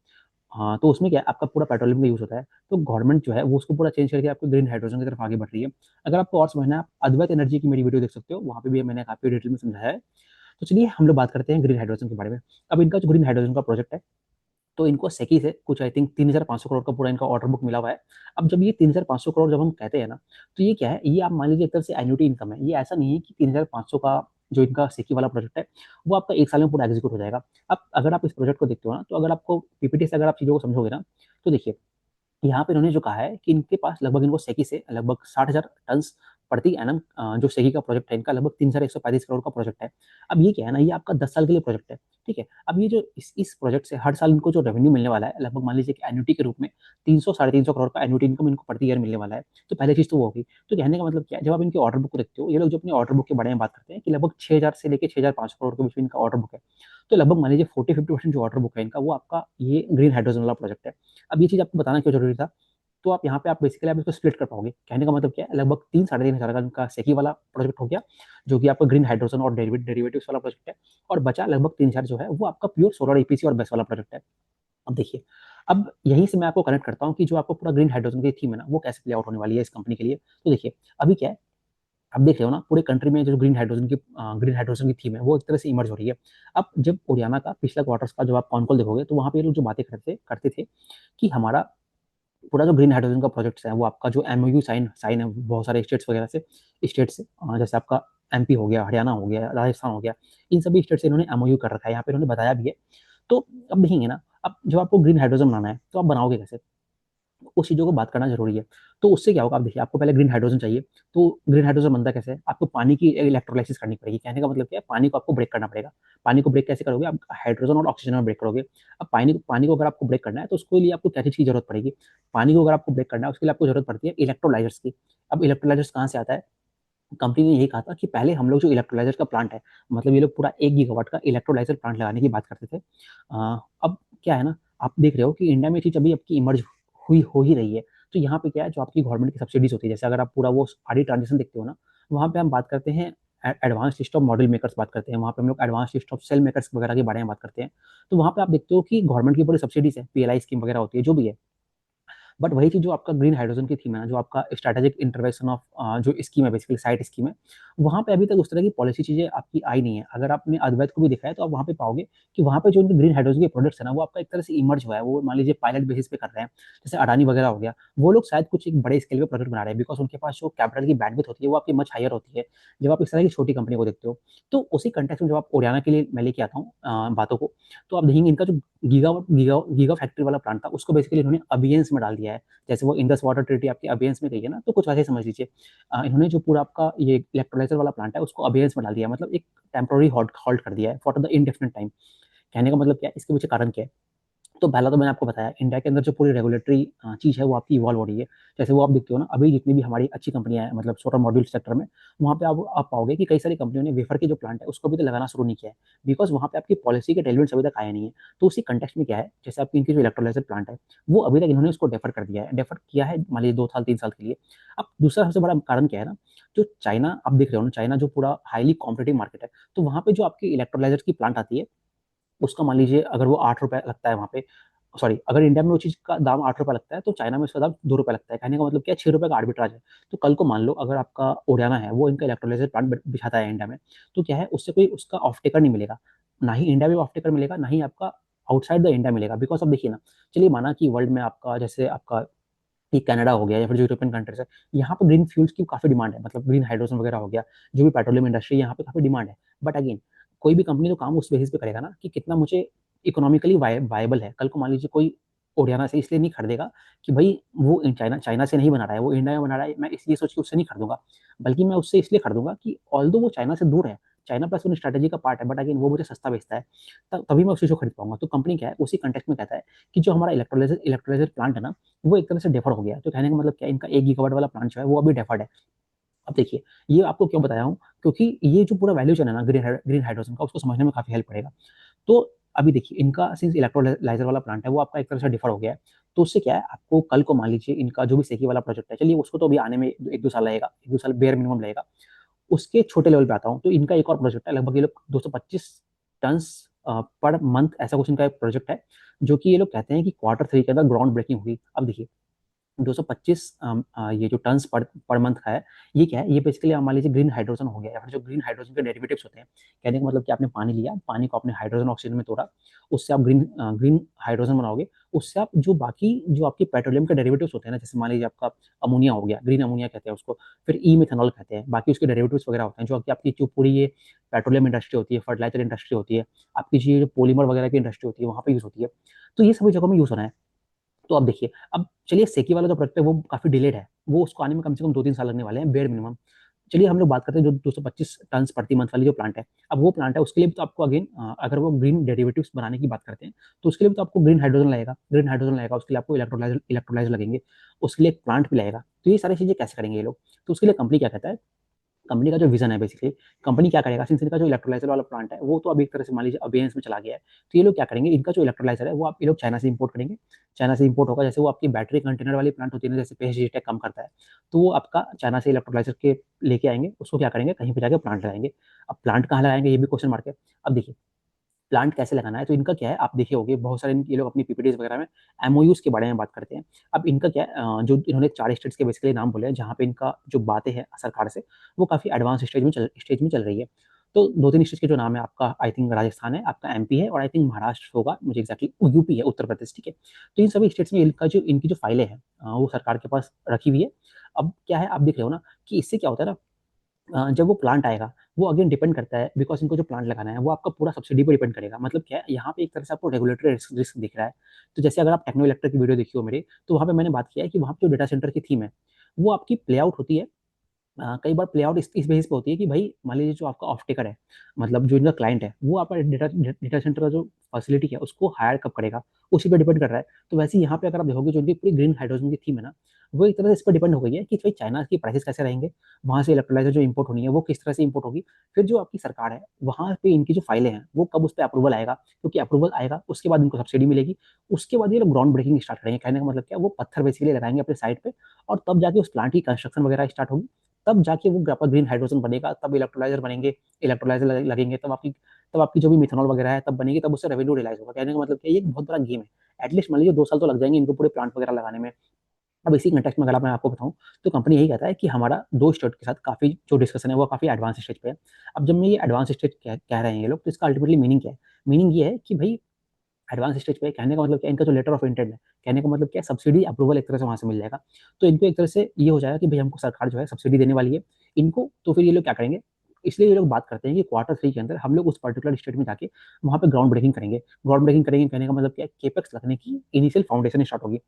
हाँ, तो उसमें क्या है, आपका पूरा पेट्रोलियम का यूज होता है। तो गवर्नमेंट जो है वो उसको पूरा चेंज करके आपको ग्रीन हाइड्रोजन की तरफ आगे बढ़ रही है। अगर आपको और समझना है, आप अद्वैत एनर्जी की मेरी वीडियो देख सकते हो, वहाँ पे भी मैंने काफी डिटेल में समझाया है। तो चलिए हम लोग बात करते हैं ग्रीन हाइड्रोजन के बारे में। अब इनका जो ग्रीन हाइड्रोजन का प्रोजेक्ट है, तो इनको सेकी से कुछ आई थिंक 3,500 करोड़ का पूरा इनका ऑर्डर बुक मिला हुआ है। अब जब ये 3,500 करोड़ जब हम कहते हैं ना, तो ये क्या है, ये आप मान लीजिए एक तरह से एन्युटी इनकम है। ये ऐसा नहीं है कि 3,500 का जो इनका सेकी वाला प्रोजेक्ट है वो आपका 1 साल में पूरा एग्जीक्यूट हो जाएगा। अब अगर आप इस प्रोजेक्ट को देखते हो ना, तो अगर आपको पीपीटी से अगर आप चीजों को समझोगे ना, तो देखिए यहाँ पे इन्होंने जो कहा है कि इनके पास लगभग इनको सेकी से लगभग 60,000 टन प्रति एनम जो सेगी का प्रोजेक्ट है इनका लगभग 3,135 करोड़ का प्रोजेक्ट है। अब ये क्या है ना, ये आपका 10 साल के लिए प्रोजेक्ट है, ठीक है। अब ये जो इस प्रोजेक्ट से हर साल इनको जो रेवेन्यू मिलने वाला है, लगभग मान लीजिए कि एन्युटी के रूप में 300 साढ़े 300 करोड़ का एन्युटी इनकम इनको प्रति ईयर मिलने वाला है। तो पहली चीज़ तो वो होगी। तो कहने का मतलब क्या है, जब आप इनकी ऑर्डर बुक को देखते हो, ये लोग जो अपनी ऑर्डर बुक के बारे में बात करते हैं कि लगभग 6,000 से लेके 6,500 करोड़ के बीच में इनका ऑर्डर बुक है। तो लगभग मान लीजिए 40-50% जो ऑर्डर बुक है इनका, वो आपका ये ग्रीन हाइड्रोजन वाला प्रोजेक्ट है। अब ये चीज़ आपको बताना क्यों जरूरी था? तो आप यहाँ पे आप बेसिकली आप इसको स्प्लिट कर पाओगे। कहने का मतलब क्या है, लगभग 3 साढ़े 3 हज़ार का इनका सेकी वाला प्रोजेक्ट हो गया, जो कि आपका ग्रीन हाइड्रोजन और डेरिवेटिव्स वाला प्रोजेक्ट है, और बचा लगभग 3,000 जो है वो आपका प्योर सोलर ईपीसी और बेस वाला प्रोजेक्ट है। अब देखिए, अब यहीं से मैं आपको कनेक्ट करता हूँ कि जो आपको पूरा ग्रीन हाइड्रोजन की थीम है ना, वो कैसे प्ले आउट होने वाली है इस कंपनी के लिए। तो देखिए, अभी क्या है, आप देख रहे हो ना, पूरे कंट्री में जो ग्रीन हाइड्रोजन की थीम है वो एक तरह से इमर्ज हो रही है। अब जब ओरियाना का पिछला क्वार्टर्स का जब आप कॉन कॉल देखोगे, तो वहाँ पे ये लोग जो बातें करते करते थे कि हमारा पूरा जो ग्रीन हाइड्रोजन का प्रोजेक्ट है, वो आपका जो एमओयू साइन साइन है बहुत सारे स्टेट्स वगैरह से, स्टेट से, जैसे आपका एमपी हो गया, हरियाणा हो गया, राजस्थान हो गया, इन सभी स्टेट से इन्होंने एमओयू कर रखा है, यहाँ पे इन्होंने बताया भी है। तो अब देखेंगे ना, अब जब आपको ग्रीन हाइड्रोजन बनाना है तो आप बनाओगे कैसे, उस चीज़ों को बात करना जरूरी है। तो उससे क्या होगा, आप देखिए, आपको पहले ग्रीन हाइड्रोजन चाहिए। तो ग्रीन हाइड्रोजन बनता कैसे है, आपको पानी की इलेक्ट्रोलाइसिस करनी पड़ेगी। कहने का मतलब क्या है, पानी को आपको ब्रेक करना पड़ेगा। पानी को ब्रेक कैसे करोगे, आप हाइड्रोजन और ऑक्सीजन में ब्रेक करोगे। अब पानी को अगर आपको ब्रेक करना है तो उसके लिए आपको क्या चीज़ की जरूरत पड़ेगी, पानी को अगर आपको ब्रेक करना है उसके लिए आपको जरूरत पड़ती है इलेक्ट्रोलाइजर्स की। अब इलेक्ट्रोलाइजर्स कहाँ से आता है, कंपनी ने यही कहा था कि पहले हम लोग जो इलेक्ट्रोलाइजर का प्लांट है, मतलब ये लोग पूरा 1 गीगावाट का इलेक्ट्रोलाइजर प्लांट लगाने की बात करते थे। अब क्या है ना, आप देख रहे हो कि इंडिया में ये चीज़ अभी आपकी इमर्ज हुई हो ही रही है। तो यहाँ पे क्या है, जो आपकी गवर्नमेंट की सब्सिडीज होती है, जैसे अगर आप पूरा वो आरडी ट्रांजेक्शन देखते हो ना, वहाँ पे हम बात करते हैं advance list of model makers बात करते हैं, वहाँ पे हम लोग advance list of sale makers वगैरह के बारे में बात करते हैं। तो वहाँ पे आप देखते हो कि गवर्नमेंट की पूरी सब्सिडीज है, पीएलआई स्कीम वगैरह होती है, जो भी है। बट वही चीज़ जो आपका ग्रीन हाइड्रोजन की थीम है ना, जो आपका स्ट्रेटेजिक इंटरवेंशन ऑफ जो स्कीम है, बेसिकली साइट स्कीम है, वहाँ पे अभी तक उस तरह की पॉलिसी चीज़ें आपकी आई नहीं है। अगर आपने अद्वैत को भी देखा है तो आप वहाँ पे पाओगे कि वहाँ पे जो उनके ग्रीन हाइड्रोजन के प्रोडक्ट्स है ना, वो आपका एक तरह से इमर्ज हुआ है। वो मान लीजिए पायलट बेसिस पे कर रहे हैं, जैसे अडानी वगैरह हो गया, वो लोग शायद कुछ एक बड़े स्केल पे प्रोजेक्ट बना रहे हैं, बिकॉज उनके पास जो कैपिटल की बैंडविड्थ होती है वो आपकी मच हायर होती है जब आप इस तरह की छोटी कंपनी को देखते हो। तो उसी कंटेक्स्ट में जब आप ओरियाना के लिए मैं लेके आता हूँ बातों को, तो आप देखेंगे इनका जो गीगा गीगा गीगा फैक्ट्री वाला प्लांट था, उसको बेसिकली इन्होंने अबियंस में डाल दिया है। जैसे वो इंडस वाटर ट्रीटी आपकी अबियंस में गई है ना, तो कुछ वैसे ही समझ लीजिए। इन्होंने जो पूरा आपका ये इलेक्ट्रोलाइजर वाला प्लांट है उसको अबियंस में डाल दिया है, मतलब एक टेम्पोररी हॉल्ट कर दिया है फॉर द इनडेफिनेट टाइम। कहने का मतलब क्या है, इसके पीछे कारण क्या है। तो पहला तो मैंने आपको बताया, इंडिया के अंदर जो पूरी रेगुलेटरी चीज़ है वो आपकी इवॉल्व हो रही है। जैसे वो आप देखते हो ना, अभी जितनी भी हमारी अच्छी कंपनियां हैं, मतलब सोलर मॉड्यूल सेक्टर में, वहाँ पे आप पाओगे कि कई सारी कंपनियों ने वेफर के जो प्लांट है उसको भी तो लगाना शुरू नहीं किया है, बिकॉज वहाँ पे आपकी पॉलिसी के टेलमेंट्स अभी तक आए नहीं है। तो उसी कंटेक्स्ट में क्या है, जैसे आपकी इनकी जो इलेक्ट्रोलाइजर प्लांट है, वो अभी तक इन्होंने उसको डेफर किया है, मान लीजिए 2 साल 3 साल के लिए। अब दूसरा सबसे बड़ा कारण क्या है ना, जो चाइना, आप देख रहे हो ना, चाइना जो पूरा हाईली कॉम्पिटेटिव मार्केट है, तो वहाँ पे जो आपकी इलेक्ट्रोलाइजर की प्लांट आती है, उसका मान लीजिए अगर वो 8 रुपए लगता है वहाँ पे, सॉरी, अगर इंडिया में वो चीज़ का दाम 8 रुपए लगता है तो चाइना में उसका दाम 2 रुपए लगता है। कहने का मतलब क्या है, 6 रुपए का आर्बिट्राज है। तो कल को मान लो अगर आपका ओरियाना है, वो इनका इलेक्ट्रोलाइजर प्लांट बिछाता है इंडिया में, तो क्या है, उससे कोई उसका ऑफ टेकर नहीं मिलेगा, ना ही इंडिया में ऑफ टेकर मिलेगा, ना ही आपका आउटसाइड द इंडिया मिलेगा। बिकॉज अब देखिए ना, चलिए माना कि वर्ल्ड में आपका जैसे आपका ये कनाडा हो गया या फिर जो यूरोपियन कंट्रीज है, यहाँ पे ग्रीन फ्यूल्स की काफी डिमांड है, मतलब ग्रीन हाइड्रोजन वगैरह हो गया, जो भी पेट्रोलियम इंडस्ट्री यहाँ पे काफी डिमांड है। बट अगेन, कोई भी कंपनी तो काम उस बेसिस पे करेगा ना कि कितना मुझे इकोनॉमिकली वायबल है। कल को मान लीजिए कोई ओडियाना से इसलिए नहीं खरीदेगा कि भाई वो चाइना चाइना से नहीं बना रहा है, वो इंडिया में बना रहा है, मैं इसलिए सोच के उससे नहीं खरीदूंगा, बल्कि मैं उससे इसलिए खरीदूंगा कि ऑल्दो वो चाइना से दूर है, चाइना प्लस वन स्ट्रेटेजी का पार्ट है, बट अगेन वो मुझे सस्ता बेचता है, तभी मैं उसी को खरीद पाऊंगा। तो कंपनी क्या है, उसी कंटेक्ट में कहता है कि जो हमारा इलेक्ट्रोलाइजर प्लांट है ना, वो एक तरह से डेफर हो गया है। तो कहने का मतलब क्या है, इनका 1 गीगावाट वाला प्लांट जो है वो अभी डेफर्ड है। अब देखिए, ये आपको क्यों बताया हूँ, क्योंकि ये जो पूरा वैल्यू चेन है ना ग्रीन हाइड्रोजन का, उसको समझने में काफी हेल्प पड़ेगा। तो अभी देखिए, इनका सिंस इलेक्ट्रोलाइजर वाला प्लांट है वो आपका एक तरह से डिफर हो गया है। तो उससे क्या है, आपको कल को मान लीजिए इनका जो भी सेकी वाला प्रोजेक्ट है, चलिए उसको तो अभी आने में 1-2 साल लगेगा, 1-2 साल बेयर मिनिमम लगेगा। उसके छोटे लेवल पे आता हूँ, तो इनका एक और प्रोजेक्ट है, लगभग ये लोग 225 टन पर मंथ, ऐसा कुछ इनका एक प्रोजेक्ट है, जो कि ये लोग कहते हैं कि Q3 के अंदर ग्राउंड ब्रेकिंग होगी। अब देखिए, 225 ये जो टन्स पर मंथ का है, ये क्या है, ये बेसिकली मान लीजिए ग्रीन हाइड्रोजन हो गया, या फिर जो ग्रीन हाइड्रोजन के डेरिवेटिव्स होते हैं। कहने का मतलब कि आपने पानी लिया, पानी को आपने हाइड्रोजन ऑक्सीजन में तोड़ा, उससे आप ग्रीन हाइड्रोजन बनाओगे। उससे आप जो बाकी जो आपके पेट्रोलियम के डेरिवेटिव्स होते हैं ना, जैसे मान लीजिए आपका अमोनिया हो गया, ग्रीन अमोनिया कहते हैं उसको, फिर ई मिथेनॉल कहते हैं, बाकी उसके डेरिवेटिव्स वगैरह होते हैं, जो कि आपकी जो पूरी ये पेट्रोलियम इंडस्ट्री होती है, फर्टिलाइजर इंडस्ट्री होती है, आपकी जो पॉलीमर वगैरह की इंडस्ट्री होती है, वहाँ पे यूज होती है। तो ये सभी जगहों में यूज होना है। तो अब देखिए, अब चलिए सेकी वाला जो प्रोजेक्ट है वो काफी डिलेड है, वो उसको आने में कम से कम 2-3 साल लगने वाले हैं बेयर मिनिमम। चलिए हम लोग बात करते हैं जो 225 टन प्रति मंथ वाली जो प्लांट है। अब वो प्लांट है उसके लिए भी तो आपको अगेन अगर वो ग्रीन डेरिवेटिव्स बनाने की बात करते हैं तो उसके लिए भी तो आपको ग्रीन हाइड्रोजन लगेगा, उसके लिए आपको इलेक्ट्रोलाइजर लगेंगे, उसके लिए एक प्लांट भी लगेगा। तो ये सारी चीजें कैसे करेंगे ये लोग? तो उसके लिए कंपनी क्या कहता है, कंपनी का जो विजन है बेसिकली, कंपनी क्या करेगा, सिंस इनका जो इलेक्ट्रोलाइजर वाला प्लांट है वो तो अभी एक तरह से मान लीजिए अबेयंस में चला गया है, तो ये लोग क्या करेंगे, इनका जो इलेक्ट्रोलाइजर है वो आप ये लोग चाइना से इंपोर्ट करेंगे। चाइना से इंपोर्ट होगा, जैसे वो आपकी बैटरी कंटेनर वाली प्लांट होती है ना, जैसे पीएचडी टेक काम करता है, तो वो आपका चाइना से इलेक्ट्रोलाइजर के लेके आएंगे, उसको क्या करेंगे कहीं पर जाकर प्लांट लगाएंगे। अब प्लांट कहाँ लगाएंगे ये भी क्वेश्चन मार्क है। अब देखिए प्लांट कैसे लगाना है, तो इनका क्या है, आप देखे होंगे बहुत सारे ये लोग अपनी पीपीटीज वगैरह में एमओयूज के बारे में बात करते हैं। अब इनका क्या है, जो इन्होंने 4 स्टेट्स के बेसिकली नाम बोले हैं जहाँ पे इनका जो बातें हैं सरकार से वो काफी एडवांस स्टेज में चल रही है। तो 2-3 स्टेट के जो नाम है आपका, आई थिंक राजस्थान है, आपका एमपी है, और आई थिंक महाराष्ट्र होगा, मुझे एक्जैक्टली यूपी है, उत्तर प्रदेश, ठीक है। तो इन सभी स्टेट्स में इनकी जो फाइलें हैं वो सरकार के पास रखी हुई है। अब क्या है, आप देख रहे हो ना कि इससे क्या होता है ना, जब वो प्लांट आएगा वो अगेन डिपेंड करता है, बिकॉज इनको जो प्लांट लगाना है वो आपका पूरा सब्सिडी पर डिपेंड करेगा। मतलब क्या है, यहाँ पे एक तरह से आपको रेगुलेटरी रिस्क दिख रहा है। तो जैसे अगर आप टेक्नो इलेक्ट्रिक की वीडियो देखी हो मेरी, तो वहाँ पे मैंने बात किया है कि वहाँ पे जो डेटा सेंटर की थीम है वो आपकी प्ले आउट होती है। कई बार प्ले आउट इस बेसिस पे होती है कि भाई मान लीजिए जो आपका ऑफ टेकर है, मतलब जो इनका क्लाइंट है, वो आपका डेटा डेटा सेंटर का जो फैसिलिटी है उसको हायर कब करेगा, उसी पे डिपेंड कर रहा है। तो वैसे ही यहाँ पे अगर आप देखोगे जो इनकी पूरी ग्रीन हाइड्रोजन की थीम है ना, वो एक तरह से इस पर डिपेंड हो गई है कि भाई चाइना की प्राइसेस कैसे रहेंगे, वहाँ से इलेक्ट्रोलाइजर जो इंपोर्ट होनी है वो किस तरह से इंपोर्ट होगी, फिर जो आपकी सरकार है वहाँ पे इनकी जो फाइलें हैं वो कब उस पर अप्रूवल आएगा, क्योंकि अप्रूवल आएगा उसके बाद इनको सब्सिडी मिलेगी। उसके बाद ये लोग ग्राउंड ब्रेकिंग स्टार्ट करेंगे, कहने का मतलब क्या, वो पत्थर बेसिकली लगाएंगे अपने साइड पे, और तब जाके उस प्लांट की कंस्ट्रक्शन वगैरह स्टार्ट होगी। तब जाके वो आपका ग्रीन हाइड्रोजन बनेगा, तब इलेक्ट्रोलाइजर बनेंगे, इलेक्ट्रोलाइजर लगेंगे, तब आपकी जो भी मिथेनॉल वगैरह है तब बनेगी, तब उससे रेवेन्यू रिलाइज होगा। कहने का मतलब क्या, ये एक बहुत बड़ा गेम है। एटलीस्ट मान लीजिए 2 साल तो लग जाएंगे इनको पूरे प्लांट वगैरह लगाने में। अब इसी कंटेक्स्ट में अगर मैं आपको बताऊं, तो कंपनी यही कहता है कि हमारा 2 स्टेट के साथ काफी जो डिस्कशन है वो काफी एडवांस स्टेज पे है। अब जब मैं ये एडवांस स्टेज कह रहे हैं ये लोग, तो इसका अल्टीमेटली मीनिंग क्या है? मीनिंग ये है कि भाई एडवांस स्टेज पे, कहने का मतलब क्या, इनका जो लेटर ऑफ इंटेंट है, कहने का मतलब क्या, सब्सिडी अप्रूवल एक तरह से वहां से मिल जाएगा। तो इनको एक तरह से ये हो जाएगा कि भाई हमको सरकार जो है सब्सिडी देने वाली है इनको। तो फिर ये लोग क्या करेंगे, इसलिए ये लोग बात करते हैं कि Q3 के अंदर हम लोग उस पर्टिकुलर स्टेट में जाके वहां पे ग्राउंड ब्रेकिंग करेंगे। कहने का मतलब क्या, केपेक्स लगने की इनिशियल फाउंडेशन स्टार्ट होगी।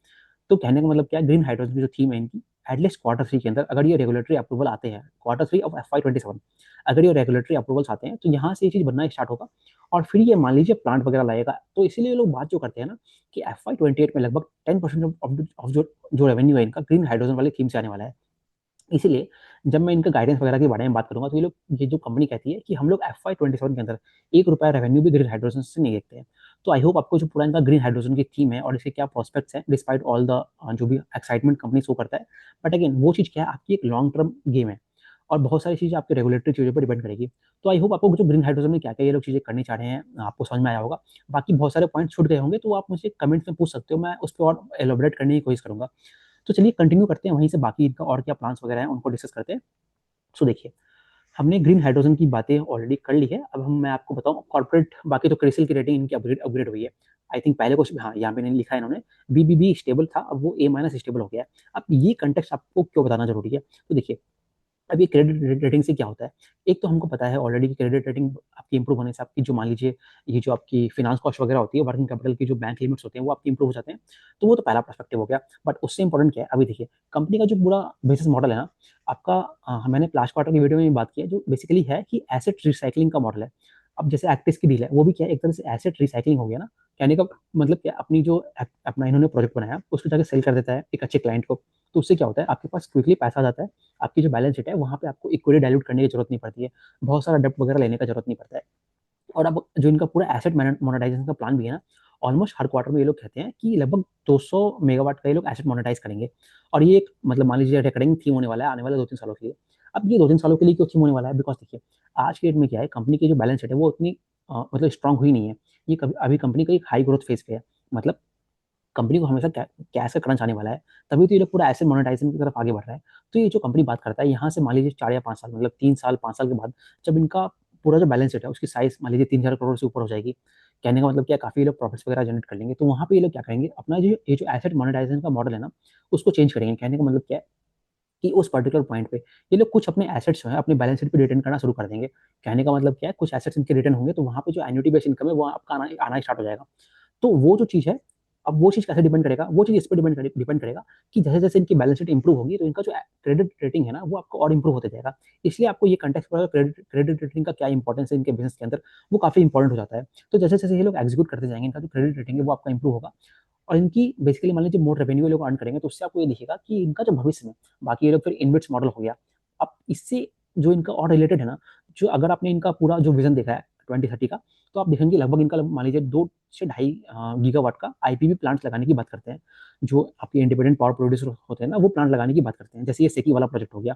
तो कहने का मतलब क्या है, ग्रीन हाइड्रोजन की जो थीम है इनकी, एटलीस्ट Q3 के अंदर अगर ये रेगुलेटरी अप्रूवल आते हैं, Q3 ऑफ FY 2027, अगर ये रेगुलेटरी अप्रूवल्स आते हैं तो यहाँ से ये चीज बनना स्टार्ट होगा। और फिर ये मान लीजिए प्लांट वगैरह लाएगा, तो इसीलिए ये लोग बात जो करते हैं ना कि FY 28 में लगभग 10% ऑफ जो रेवेन्यू है इनका ग्रीन हाइड्रोजन वाली थीम से आने वाला है। इसीलिए जब मैं इनका गाइडेंस वगैरह के बारे में बात करूंगा, तो ये जो कंपनी कहती है कि हम लोग FY 27 के अंदर 1 रुपया रेवेन्यू भी ग्रीन हाइड्रोजन से नहीं देखते हैं। तो आई होप आपको जो पूरा इनका ग्रीन हाइड्रोजन की थीम है और इसके क्या प्रोस्पेक्ट्स हैं, डिस्पाइट ऑल द जो भी एक्साइटमेंट कंपनी शो करता है, बट अगेन वो चीज़ क्या है, आपकी एक लॉन्ग टर्म गेम है, और बहुत सारी चीज़ें आपके रेगुलेटरी चीज़ों पर डिपेंड करेगी। तो आई होप आपको जो ग्रीन हाइड्रोजन में क्या क्या ये लोग चीज़ें करनी चाह रहे हैं आपको समझ में आया होगा। बाकी बहुत सारे पॉइंट छूट गए होंगे तो आप मुझे कमेंट्स में पूछ सकते हो, मैं उस पर और एलोबरेट करने की कोशिश करूंगा। तो चलिए कंटिन्यू करते हैं वहीं से, बाकी इनका और क्या प्लान्स वगैरह हैं उनको डिस्कस करते हैं। सो देखिए, हमने ग्रीन हाइड्रोजन की बातें ऑलरेडी कर ली है। अब मैं आपको बताऊं कॉर्पोरेट, बाकी तो क्रिसिल की रेटिंग इनकी अपग्रेड अपग्रेड हुई है। आई थिंक पहले कुछ, हाँ यहाँ पे नहीं लिखा है इन्होंने, BBB स्टेबल था, अब वो A- स्टेबल हो गया है। अब ये कंटेक्स्ट आपको क्यों बताना जरूरी है, तो देखिए अब ये क्रेडिट रेटिंग से क्या होता है, एक तो हमको पता है ऑलरेडी कि क्रेडिट रेटिंग आपकी इंप्रूव होने से आपकी जो मान लीजिए ये जो आपकी फिनांस कॉस्ट वगैरह होती है, वर्किंग कैपिटल की जो बैंक लिमिट्स होते हैं वो आपकी इंप्रूव हो जाते हैं। तो वो तो पहला पर्सपेक्टिव हो गया। बट उससे इंपॉर्टेंट क्या है, अभी देखिए कंपनी का जो पूरा बिजनेस मॉडल है ना आपका, मैंने लास्ट क्वार्टर की वीडियो में भी बात की है, जो बेसिकली है कि एसेट रिसाइकलिंग का मॉडल है। अब जैसे एक्टिस की डील है वो भी क्या है, एक तरह से एसेट रिसाइकलिंग हो गया ना। कहने का मतलब क्या, अपनी जो अपना इन्होंने प्रोजेक्ट बनाया उसको जाकर सेल कर देता है एक अच्छे क्लाइंट को। तो उससे क्या होता है, आपके पास क्विकली पैसा आ जाता है, आपकी जो बैलेंस शीट है वहाँ पे आपको इक्विटी डाइल्यूट करने की जरूरत नहीं पड़ती है, बहुत सारा डेप्ट वगैरह लेने का जरूरत नहीं पड़ता है। और अब जो इनका पूरा एसेट मोनेटाइजेशन का प्लान भी है ना, ऑलमोस्ट हर क्वार्टर में ये लोग कहते हैं कि लगभग 200 मेगावाट का ये लोग एसेट मोनेटाइज करेंगे। और ये एक मतलब मान लीजिए रिकरिंग थीम होने वाला है आने वाले 2-3 सालों के लिए। अब ये 2-3 सालों के लिए क्यों थीम होने वाला है, बिकॉज देखिए आज के डेट में क्या है, कंपनी की जो बैलेंस शीट है वो उतनी मतलब स्ट्रांग हुई नहीं है। ये कभी अभी कंपनी का एक हाई ग्रोथ फेज पे है, मतलब कंपनी को हमेशा कैश का crunch आने वाला है, तभी तो ये लोग पूरा एसेट मोनेटाइजेशन की तरफ आगे बढ़ रहा है। तो ये जो कंपनी बात करता है यहाँ से मान लीजिए 4 या 5 साल, मतलब 3 साल 5 साल के बाद, जब इनका पूरा जो बैलेंस शीट है उसकी साइज मान लीजिए 3,000 करोड़ से ऊपर हो जाएगी, कहने का मतलब क्या, काफी ये लोग प्रॉफिट्स वगैरह जनरेट कर लेंगे, तो वहाँ पे ये लोग क्या करेंगे, अपना जो ये जो एसेट मोनेटाइजेशन का मॉडल है ना उसको चेंज करेंगे। कहने का मतलब क्या है कि उस पर्टिकुलर पॉइंट पे ये लोग कुछ अपने एसेट्स जो है अपने बैलेंस शीट पे रिटर्न करना शुरू कर देंगे। कहने का मतलब क्या है, कुछ एसेट्स इनके रिटर्न होंगे तो वहाँ पे जो एन्युटी बेस्ड इनकम है वो आपका आना आना स्टार्ट हो जाएगा। तो वो जो चीज़ है अब वो चीज़ कैसे डिपेंड करेगा, वो चीज़ इस पे डिपेंड करेगा कि जैसे-जैसे इनकी बैलेंस शीट इंप्रूव होगी, तो इनका जो क्रेडिट रेटिंग है ना, वो आपको और इंप्रूव होते जाएगा। इसलिए आपको ये कॉन्टेक्स्ट पता क्रेडिट क्रेडिट रेटिंग का क्या इंपॉर्टेंस है इनके बिज़नेस के अंदर, वो काफ़ी इंपॉर्टेंट हो जाता है। तो जैसे-जैसे ये लोग एग्जीक्यूट करते जाएँगे, इनका जो क्रेडिट रेटिंग है वो आपका इंप्रूव होगा और इनकी बेसिकली मान लीजिए मोर रेवेन्यू ये लोग अर्न करेंगे, तो उससे आपको ये दिखेगा कि इनका जो भविष्य में बाकी ये लोग फिर इन्वेस्ट मॉडल हो गया। अब इससे जो इनका और रिलेटेड है ना, जो अगर आपने इनका पूरा जो विज़न देखा है 2030 का, तो आप देखेंगे लगभग इनका मान लीजिए 2 से ढाई गीगावाट का आईपीवी प्लांट्स लगाने की बात करते हैं। जो आपके इंडिपेंडेंट पावर प्रोड्यूसर होते हैं ना, वो प्लांट लगाने की बात करते हैं। जैसे ये सेकी वाला प्रोजेक्ट हो गया,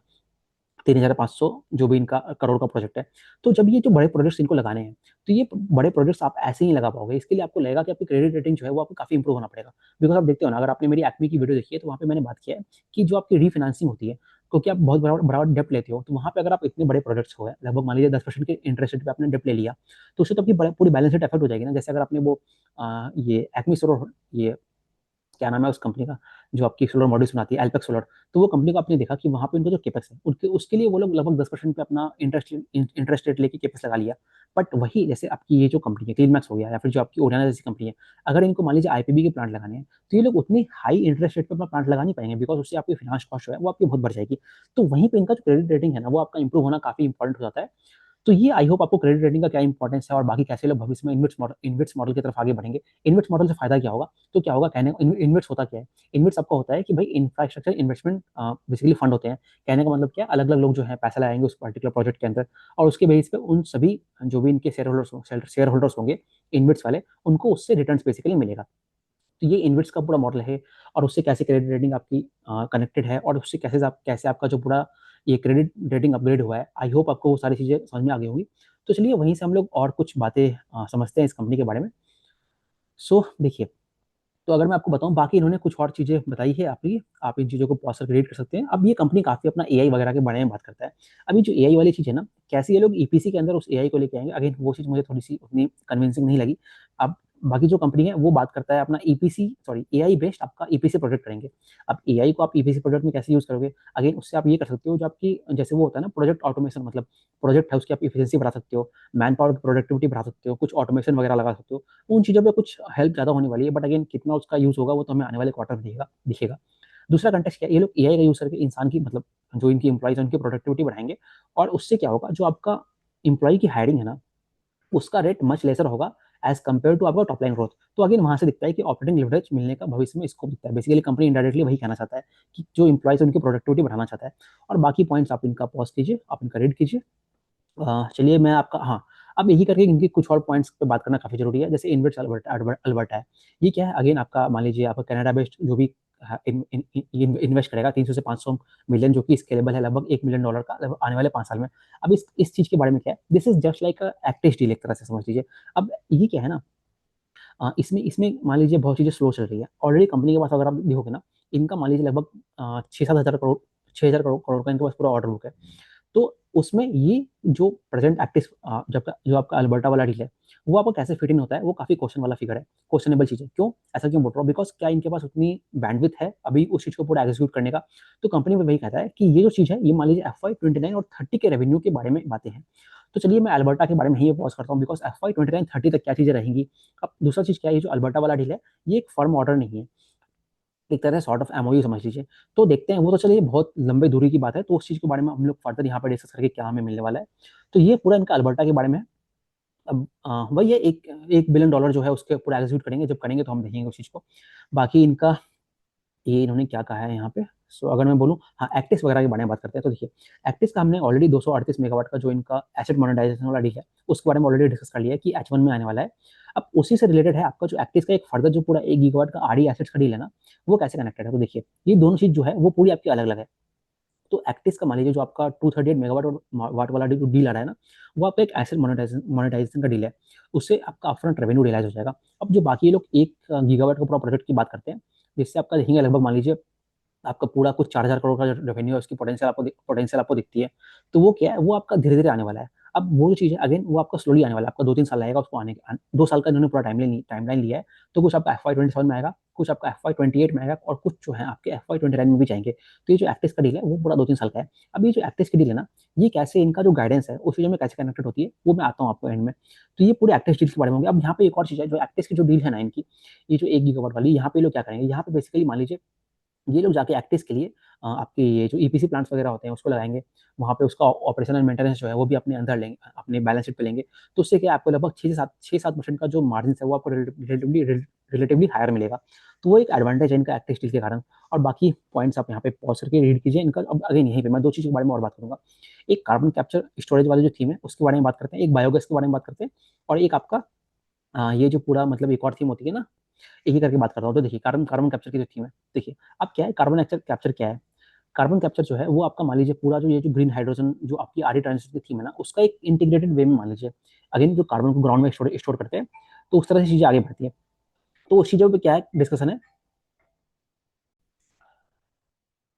3,500 जो भी इनका करोड़ का प्रोजेक्ट है। तो जब ये जो बड़े प्रोजेक्ट्स इनको लगाने हैं, तो ये बड़े प्रोजेक्ट्स आप ऐसे ही लगा पाओगे। इसके लिए आपको लगेगा कि आपकी क्रेडिट रेटिंग जो है वो आपको काफ़ी इंप्रूव होना पड़ेगा। बिकॉज़ आप देखते हो ना, अगर आपने मेरी एक्मे की वीडियो देखी है, तो वहाँ पे मैंने बात किया है कि जो आपकी रीफाइनेंसिंग होती है, क्योंकि आप बहुत बड़ा बड़ा डेब्ट लेते हो, तो वहाँ पे अगर आप इतने बड़े प्रोजेक्ट्स को है, लगभग मान लीजिए 10% के इंटरेस्ट रेट पे आपने डेब्ट ले लिया, तो उससे तो आपकी पूरी बैलेंस शीट अफेक्ट हो जाएगी ना। जैसे अगर आपने वो ये एक्मे सोलर ये क्या नाम है उस कंपनी का, जो आपकी सोलर मॉड्यूल्स बनाती है, एल्पेक्स सोलर। तो वो कंपनी को आपने देखा कि वहाँ पे उनका जो कैपेक्स है, उनके उसके लिए वो लोग लगभग 10% पे अपना इंटरेस्ट रेट लेके कैपेक्स लगा लिया। बट वही जैसे आपकी ये जो कंपनी है, क्लीनमैक्स हो गया या फिर जो आपकी ओरियाना जैसी कंपनी है, अगर इनको मान लीजिए आईपीबी के प्लांट लगाने हैं, तो ये लोग उतनी हाई इंटरेस्ट रेट पे अपना प्लांट लगा नहीं पाएंगे, बिकॉज़ उससे आपकी फाइनेंस कॉस्ट जो है, वो आपकी बहुत बढ़ जाएगी। तो वहीं पे इनका जो क्रेडिट रेटिंग है ना, वो आपका इंप्रूव होना काफ़ी इंपॉर्टेंट हो जाता है। तो ये आई होप आपको क्रेडिट रेटिंग का क्या इंपॉर्टेंस है और बाकी कैसे लोग भविष्य में इन्वेस्ट मॉडल की तरफ आगे बढ़ेंगे। इन्वेस्ट मॉडल से फायदा क्या होगा? तो क्या होगा, कहने इन्वेस्ट होता क्या है? इन्वेस्ट आपका होता है कि भाई इंफ्रास्ट्रक्चर इन्वेस्टमेंट बेसिकली फंड होते हैं। कहने का मतलब क्या है, अलग-अलग लोग जो हैं पैसा लगाएँगे उस पर्टिकुलर प्रोजेक्ट के अंदर और उसके बेसिस पे उन सभी जो भी इनके शेयर होल्डर्स होंगे, इन्वेस्ट वाले, उनको उससे रिटर्न्स बेसिकली मिलेगा। तो ये इन्वेस्ट का पूरा मॉडल है और उससे कैसे क्रेडिट रेटिंग आपकी कनेक्टेड है और उससे कैसे आपका जो पूरा ये क्रेडिट रेटिंग अपग्रेड हुआ है। आई होप आपको वो सारी चीज़ें समझ में आ गई होंगी। तो चलिए वहीं से हम लोग और कुछ बातें समझते हैं इस कंपनी के बारे में। सो देखिए, तो अगर मैं आपको बताऊँ, बाकी इन्होंने कुछ और चीज़ें बताई है आपकी, आप इन चीज़ों को पॉज़ करके रीड कर सकते हैं। अब ये कंपनी काफ़ी अपना एआई वगैरह के बारे में बात करता है। अभी जो एआई वाली चीज़ है ना, कैसे ये लोग ईपीसी के अंदर उस एआई को लेके आएँगे, अगेन वो चीज़ मुझे थोड़ी-सी उतनी कन्विंसिंग नहीं लगी। अब बाकी जो कंपनी है वो बात करता है अपना एआई बेस्ड आपका ईपीसी प्रोजेक्ट करेंगे। अब एआई को आप ईपीसी प्रोजेक्ट में कैसे यूज़ करोगे? अगेन उससे आप ये कर सकते हो, जो आपकी जैसे वो होता है ना प्रोजेक्ट ऑटोमेशन, मतलब प्रोजेक्ट है उसकी आप एफिशिएंसी बढ़ा सकते हो, मैन पावर की प्रोडक्टिविटी बढ़ा सकते हो, कुछ ऑटोमेशन वगैरह लगा सकते हो। उन चीज़ों पे कुछ हेल्प ज़्यादा होने वाली है, बट अगेन कितना उसका यूज़ होगा वो तो हमें आने वाले क्वार्टर में दिखेगा। दूसरा कॉन्टेक्स्ट क्या है, ये लोग एआई का यूज़ करके इंसान की, मतलब जो इनकी एम्प्लॉइज़ हैं उनकी प्रोडक्टिविटी बढ़ाएँगे और उससे क्या होगा, जो आपका एम्प्लॉयी की हायरिंग है ना, उसका रेट मच लेसर होगा एज़ कंपेयर टू आपका टॉप लाइन ग्रोथ। तो अगेन वहाँ से दिखता है कि ऑपरेटिंग लिवरेज मिलने का भविष्य में स्कोप दिखता है। बेसिकली कंपनी इनडायरेक्टली वही कहना चाहता है कि जो एम्प्लॉइज़ हैं उनकी प्रोडक्टिविटी बढ़ाना चाहता है और बाकी पॉइंट्स आप इनका पॉज़ कीजिए, आप इनका रीड कीजिए। चलिए मैं आपका हाँ, अब यही करके इनके कुछ और पॉइंट्स पे बात करना काफ़ी ज़रूरी है। जैसे इन्वेस्ट अल्बर्टा है। ये क्या है? अगेन आपका मान लीजिए आपका कनाडा बेस्ड जो भी इन्वेस्ट करेगा 300 से 500 मिलियन, जो कि स्केलेबल है लगभग $1 मिलियन का लगभग आने वाले 5 साल में। अब इस चीज़ के बारे में क्या है? This is just like active deal एक तरह से समझ लीजिए। अब ये क्या है ना, इसमें इसमें मान लीजिए बहुत चीज़ें स्लो चल रही है। ऑलरेडी कंपनी के पास अगर आप देखोगे ना, इनका मान लीजिए लगभग 6-7 हज़ार करोड़ 6,000 करोड़ का इनके पास पूरा ऑर्डर बुक है। तो उसमें ये जो प्रेजेंट एक्टिव जो आपका अल्बर्टा वाला डील है, वो आपको कैसे फिट इन होता है, वो काफ़ी क्वेश्चन वाला फिगर है, क्वेश्चनेबल चीज़ है। क्यों? ऐसा क्यों बोल रहा हूँ? बिकॉज़ क्या इनके पास उतनी बैंडविड्थ है अभी उस चीज़ को पूरा एग्ज़ीक्यूट करने का? तो कंपनी में वही कहता है कि ये जो चीज़ है, ये मान लीजिए एफवाई 29 और 30 के रेवेन्यू के बारे में बातें हैं। तो चलिए मैं अल्बर्टा के बारे में यहीं पॉज़ करता हूँ, बिकॉज़ एफवाई 29-30 तक क्या चीज़ें रहेंगी। अब दूसरा चीज़ क्या है, ये जो अल्बर्टा वाला डील है, ये एक फर्म ऑर्डर नहीं है। एक तरह से सॉर्ट ऑफ एमओयू समझ लीजिए। तो देखते हैं, वो तो चलिए बहुत लंबे दूरी की बात है, तो उस चीज़ के बारे में हम लोग फर्दर यहाँ पे डिस्कस करेंगे क्या हमें मिलने वाला है। तो ये पूरा इनका अल्बर्टा के बारे में है। अब वही है, 1 बिलियन डॉलर जो है उसके पूरा एग्ज़ीक्यूट करेंगे, जब करेंगे तो हम देखेंगे उस चीज़ को। बाकी इनका ये इन्होंने क्या कहा है यहाँ पे, सो अगर मैं बोलूँ, हाँ, एक्टिस वगैरह के बारे में बात करते हैं। तो देखिए, एक्टिस का हमने ऑलरेडी 238 मेगावाट का जो इनका एसेट मोनेटाइजेशन वाला डील है, उसके बारे में ऑलरेडी डिस्कस कर लिया है कि H1 में आने वाला है। अब उसी से रिलेटेड है आपका जो एक्टिस का एक फर्दर जो पूरा 1 गीगावाट का आरई एसेट्स का डील है ना, वो कैसे कनेक्टेड है? तो देखिए, ये दोनों चीज़ जो है वो पूरी आपकी अलग-अलग है। तो एक्टिस का मान लीजिए जो आपका 238 मेगावाट और वाट वाला डील आ रहा है ना, वो आपका एक एसेट मोनेटाइजेशन का डील है। उससे आपका अपफ्रंट रेवेन्यू रियलाइज़ हो जाएगा। अब जो बाकी ये लोग 1 गीगावाट का पूरा प्रोजेक्ट की बात करते हैं, जिससे आपका देखेंगे लगभग मान लीजिए आपका पूरा कुछ 4,000 करोड़ का जो रेवेन्यू है उसकी पोटेंशियल आपको दिखती है। तो वो क्या है, वो आपका धीरे-धीरे आने वाला है। अब वो जो चीज़ है अगेन वो आपका स्लोली आने वाला है, आपका 2-3 साल लगेगा उसको आने के 2 साल का इन्होंने पूरा टाइमलाइन लिया है, तो कुछ आपका FY 27 में आएगा, कुछ आपका FY 28 में आएगा और कुछ जो है आपके FY 29 में भी जाएँगे। तो ये जो एक्ट्रेस का डील है वो पूरा 2-3 साल का है। अब ये जो एक्ट्रेस की डील है ना, ये कैसे इनका जो गाइडेंस है उस चीज़ों में कैसे कनेक्टेड होती है, वो मैं आता हूँ आपको एंड में। तो ये पूरे एक्ट्रेस डील के बारे में होंगे। अब यहाँ पे एक और चीज़ है, जो एक्ट्रेस की जो डील है ना इनकी, ये जो 1 गीगावाट वाली, यहाँ पे ये लोग क्या करेंगे, यहाँ पे बेसिकली मान लीजिए ये लोग जाके एक्टिस के लिए आपके ये जो ईपीसी प्लांट्स वगैरह होते हैं उसको लगाएँगे। वहाँ पे उसका ऑपरेशन एंड मेंटेनेंस जो है वो भी अपने अंदर लेंगे, अपने बैलेंस शीट पे लेंगे। तो उससे क्या है आपको लगभग 6 से 7% का जो मार्जिन्स है वो आपको रिलेटिवली हायर मिलेगा। तो वो एक एडवांटेज है इनका एक्टिस डील के कारण। और बाकी पॉइंट्स आप यहाँ पे पॉज़ करके रीड कीजिए इनका। अब अगेन यहीं पे मैं 2 चीज़ों के बारे में और बात करूँगा। एक कार्बन कैप्चर स्टोरेज वाली जो थीम है उसके बारे में बात करते हैं, एक बायोगैस के बारे में बात करते हैं और एक आपका ये जो पूरा मतलब एक और थीम होती है ना, एक ही करके बात करता हूँ। तो देखिए कार्बन कार्बन कैप्चर की जो थीम है, देखिए अब क्या है कार्बन कैप्चर क्या है? कार्बन कैप्चर जो है वो आपका मान लीजिए पूरा जो ये जो ग्रीन हाइड्रोजन जो आपकी आरई ट्रांजिशन की थीम है ना, उसका एक इंटीग्रेटेड वे में मान लीजिए। अगेन जो कार्बन को ग्राउंड में स्टोर करते हैं, तो उस तरह से चीज़ें आगे बढ़ती हैं। तो उस चीज़ों पे क्या है डिस्कशन है।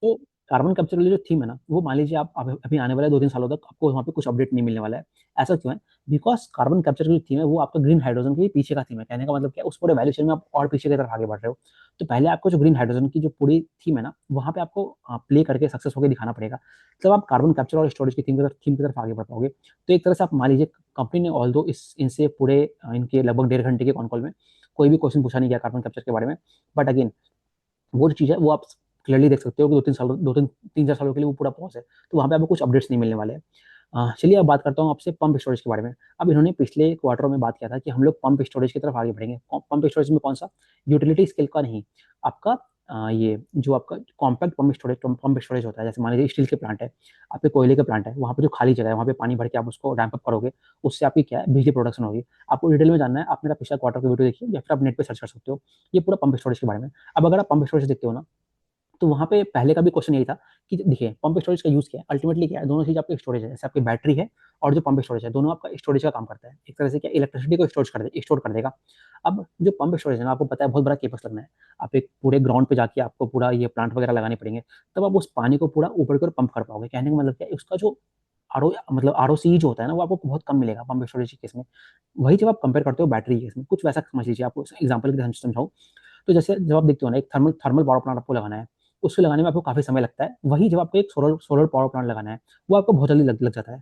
तो कार्बन कैप्चर वाली जो थीम है ना, वो मान लीजिए आप अभी आने वाले 2-3 सालों तक आपको वहाँ पे कुछ अपडेट नहीं मिलने वाला है। ऐसा क्यों है? बिकॉज़ कार्बन कैप्चर की जो थीम है वो आपका ग्रीन हाइड्रोजन के पीछे का थीम है। कहने का मतलब क्या है, उस पूरे वैल्यू चेन में आप और पीछे की तरफ आगे बढ़ रहे हो। तो पहले आपको जो ग्रीन हाइड्रोजन की जो पूरी थीम है ना, वहाँ पे आपको प्ले करके सक्सेस होके दिखाना पड़ेगा। तब आप कार्बन कैप्चर और स्टोरेज की थीम की तरफ आगे बढ़ पाओगे। तो एक तरह से आप मान लीजिए कंपनी ने ऑल्दो इस इनसे पूरे इनके लगभग 1.5 घंटे के कॉन कॉल में कोई भी क्वेश्चन पूछा नहीं गया कार्बन कैप्चर के बारे में। बट अगेन वो जो चीज़ है वो आप क्लियरली देख सकते हो कि 2-3 सालों के लिए वो पूरा पॉज़ है। तो वहाँ पे आपको कुछ अपडेट्स नहीं मिलने वाले हैं। चलिए अब बात करता हूँ आपसे पंप स्टोरेज के बारे में। अब इन्होंने पिछले क्वार्टरों में बात किया था कि हम लोग पंप स्टोरेज की तरफ आगे बढ़ेंगे। पंप स्टोरेज में कौन-सा? यूटिलिटी स्केल का नहीं, आपका ये जो आपका कॉम्पैक्ट पंप स्टोरेज होता है। जैसे मान लीजिए स्टील के प्लांट है, आपके कोयले के प्लांट है, वहाँ पे जो खाली जगह है, वहाँ पे पानी भर के आप उसको रैंप अप करोगे, उससे आपकी क्या है बिजली प्रोडक्शन होगी। आपको डिटेल में जानना है, आप मेरा पिछला क्वार्टर का वीडियो देखिए या फिर आप नेट पे सर्च कर सकते हो। ये पूरा पंप स्टोरेज के बारे में। अब अगर आप पंप स्टोरेज देखते हो ना, तो वहाँ पे पहले का भी क्वेश्चन यही था कि देखिए पंप स्टोरेज का यूज़ क्या है? अल्टीमेटली क्या है? दोनों चीज़ आपकी स्टोरेज है। जैसे आपकी बैटरी है और जो पंप स्टोरेज है, दोनों आपका स्टोरेज का काम करता है। एक तरह से क्या इलेक्ट्रिसिटी को स्टोर कर देगा। अब जो पंप स्टोरेज है ना, आपको पता है बहुत बड़ा कैपेक्स लगना है। आप एक पूरे ग्राउंड पे जाके आपको पूरा ये प्लांट वगैरह लगाने पड़ेंगे। तब आप उस पानी को पूरा ऊपर की ओर पंप कर पाओगे। कहने का मतलब क्या है? उसका जो आरओसी जो होता है ना, वो आपको बहुत कम मिलेगा पंप स्टोरेज के केस में। वही जब आप कंपेयर करते हो बैटरी के केस में, कुछ वैसा समझ लीजिए। आपको एग्जांपल के लिए समझाऊँ, तो जैसे जब आप देखते हो ना एक थर्मल थर्मल पावर प्लांट आपको लगाना है, उसको लगाने में आपको काफ़ी समय लगता है। वहीं जब आपको एक सोलर सोलर पावर प्लांट लगाना है, वो आपको बहुत जल्दी लग लग जाता है।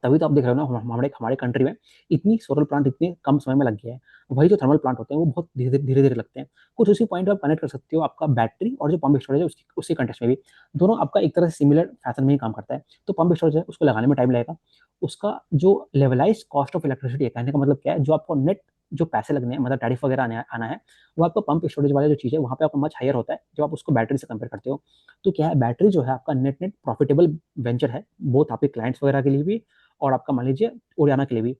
तभी तो आप देख रहे हो ना हमारे हमारे कंट्री में इतनी सोलर प्लांट इतने कम समय में लग गया है। वही जो थर्मल प्लांट होते हैं वो बहुत धीरे-धीरे लगते हैं। कुछ उसी पॉइंट पे आप कनेक्ट कर सकते हो आपका बैटरी और जो पंप स्टोरेज है उसी कॉन्टेक्स्ट में भी। दोनों आपका एक तरह से सिमिलर फैशन में ही काम करता है। तो पंप स्टोरेज है उसको लगाने में टाइम लगेगा। उसका जो लेवलाइज़्ड कॉस्ट ऑफ इलेक्ट्रिसिटी है, कहने का मतलब क्या है, जो आपको नेट जो पैसे लगने हैं मतलब टैरिफ वगैरह आना है, वो आपका पंप स्टोरेज वाला जो चीज़ है वहाँ पे आपका मच हायर होता है जब आप उसको बैटरी से कंपेयर करते हो। तो क्या है बैटरी जो है आपका नेट नेट प्रॉफिटेबल वेंचर है, बोथ आपके क्लाइंट्स वगैरह के लिए भी और आपका मान लीजिए ओडियाना के लिए भी।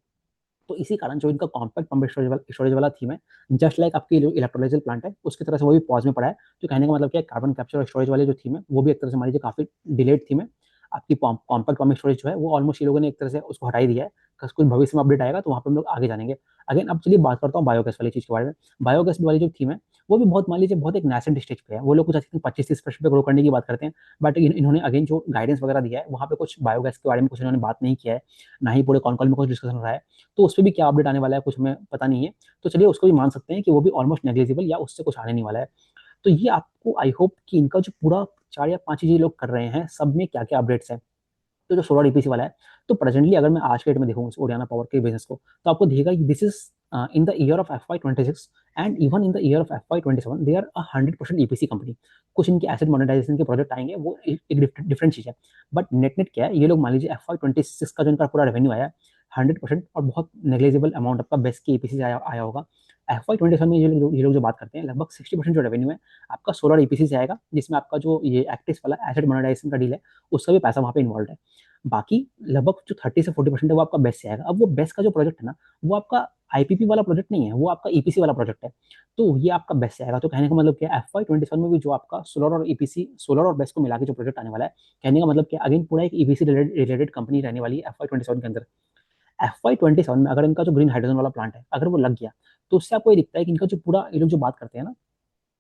तो इसी कारण जो इनका कॉम्पैक्ट पंप स्टोरेज वाला थीम है, जस्ट लाइक आपकी जो इलेक्ट्रोलाइज़र प्लांट है, उसकी तरह से वो भी पॉज़ में पड़ा है। तो कहने का मतलब क्या है कार्बन कैप्चर और स्टोरेज वाली जो थीम है, वो भी एक तरह से मान लीजिए काफ़ी डिलेड थीम है। आपकी कॉम्पैक्ट पंप स्टोरेज जो है, वो ऑलमोस्ट ये लोगों ने एक तरह से उसको हटा ही दिया है। बस कुछ भविष्य में अपडेट आएगा तो वहाँ पे हम लोग आगे जानेंगे। अगेन अब चलिए बात करता हूँ बायोगैस वाली चीज़ के बारे में। बायोगैस वाली जो थीम है, वो भी बहुत मान लीजिए बहुत एक नासेंट स्टेज पे है। वो लोग कुछ आई थिंक 25-30% पे ग्रो करने की बात करते हैं। बट इन्होंने अगेन जो गाइडेंस वगैरह दिया है, वहाँ पे कुछ बायोगैस के बारे में कुछ इन्होंने बात नहीं किया है, ना ही पूरे कॉन कॉल में कुछ डिस्कशन हो रहा है। तो उसपे भी क्या अपडेट आने वाला है कुछ हमें पता नहीं है। तो चलिए उसको भी मान सकते हैं कि वो भी ऑलमोस्ट नेग्लिजिबल या उससे कुछ आने नहीं वाला है। तो ये आपको आई होप कि इनका जो पूरा 4 या 5 चीज़ें लोग कर रहे हैं, सब में क्या-क्या अपडेट्स हैं। तो जो सोलर ईपीसी वाला है, तो प्रेजेंटली अगर मैं आज के डेट में देखूँ इस ओडियाना पावर के बिज़नेस को, तो आपको दिखेगा कि this is in the year of FY 26 and even in the year of FY 27 they are a 100% EPC company. कुछ इनके एसेट मोनेटाइजेशन के प्रोजेक्ट आएँगे, वो एक डिफरेंट चीज़ है। बट नेट-नेट क्या है, ये लोग मान लीजिए एफवाई 26 का जो इनका पूरा रेवेन्यू आया है, 100% और बहुत नेग्लिजिबल अमाउंट आपका बेस के ईपीसी से आया आया होगा। एफवाई 27 में ये लोग जो बात करते हैं, लगभग 60% जो रेवेन्यू है, आपका सोलर ईपीसी से आएगा, जिसमें आपका जो ये एक्टिस वाला एसेट मोनेटाइजेशन का डील है, उसका भी पैसा वहाँ पे इन्वॉल्व है। बाकी लगभग जो 30 से 40% है वो आपका बेस से आएगा। अब वो बेस का जो प्रोजेक्ट है ना, वो आपका आईपीपी वाला प्रोजेक्ट नहीं है, वो आपका ईपीसी वाला प्रोजेक्ट है। तो ये आपका बेस से आएगा। तो कहने का मतलब क्या है, एफवाई 27 में भी जो आपका सोलर और बेस को मिला के जो प्रोजेक्ट आने वाला है, कहने का मतलब क्या है, अगेन पूरा एक ईपीसी रिलेटेड कंपनी रहने वाली है एफवाई 27 के अंदर। एफवाई 27 में अगर इनका जो ग्रीन हाइड्रोजन वाला प्लांट है, अगर वो लग गया, तो उससे आपको ये दिखता है कि इनका जो पूरा ये लोग जो बात करते हैं ना,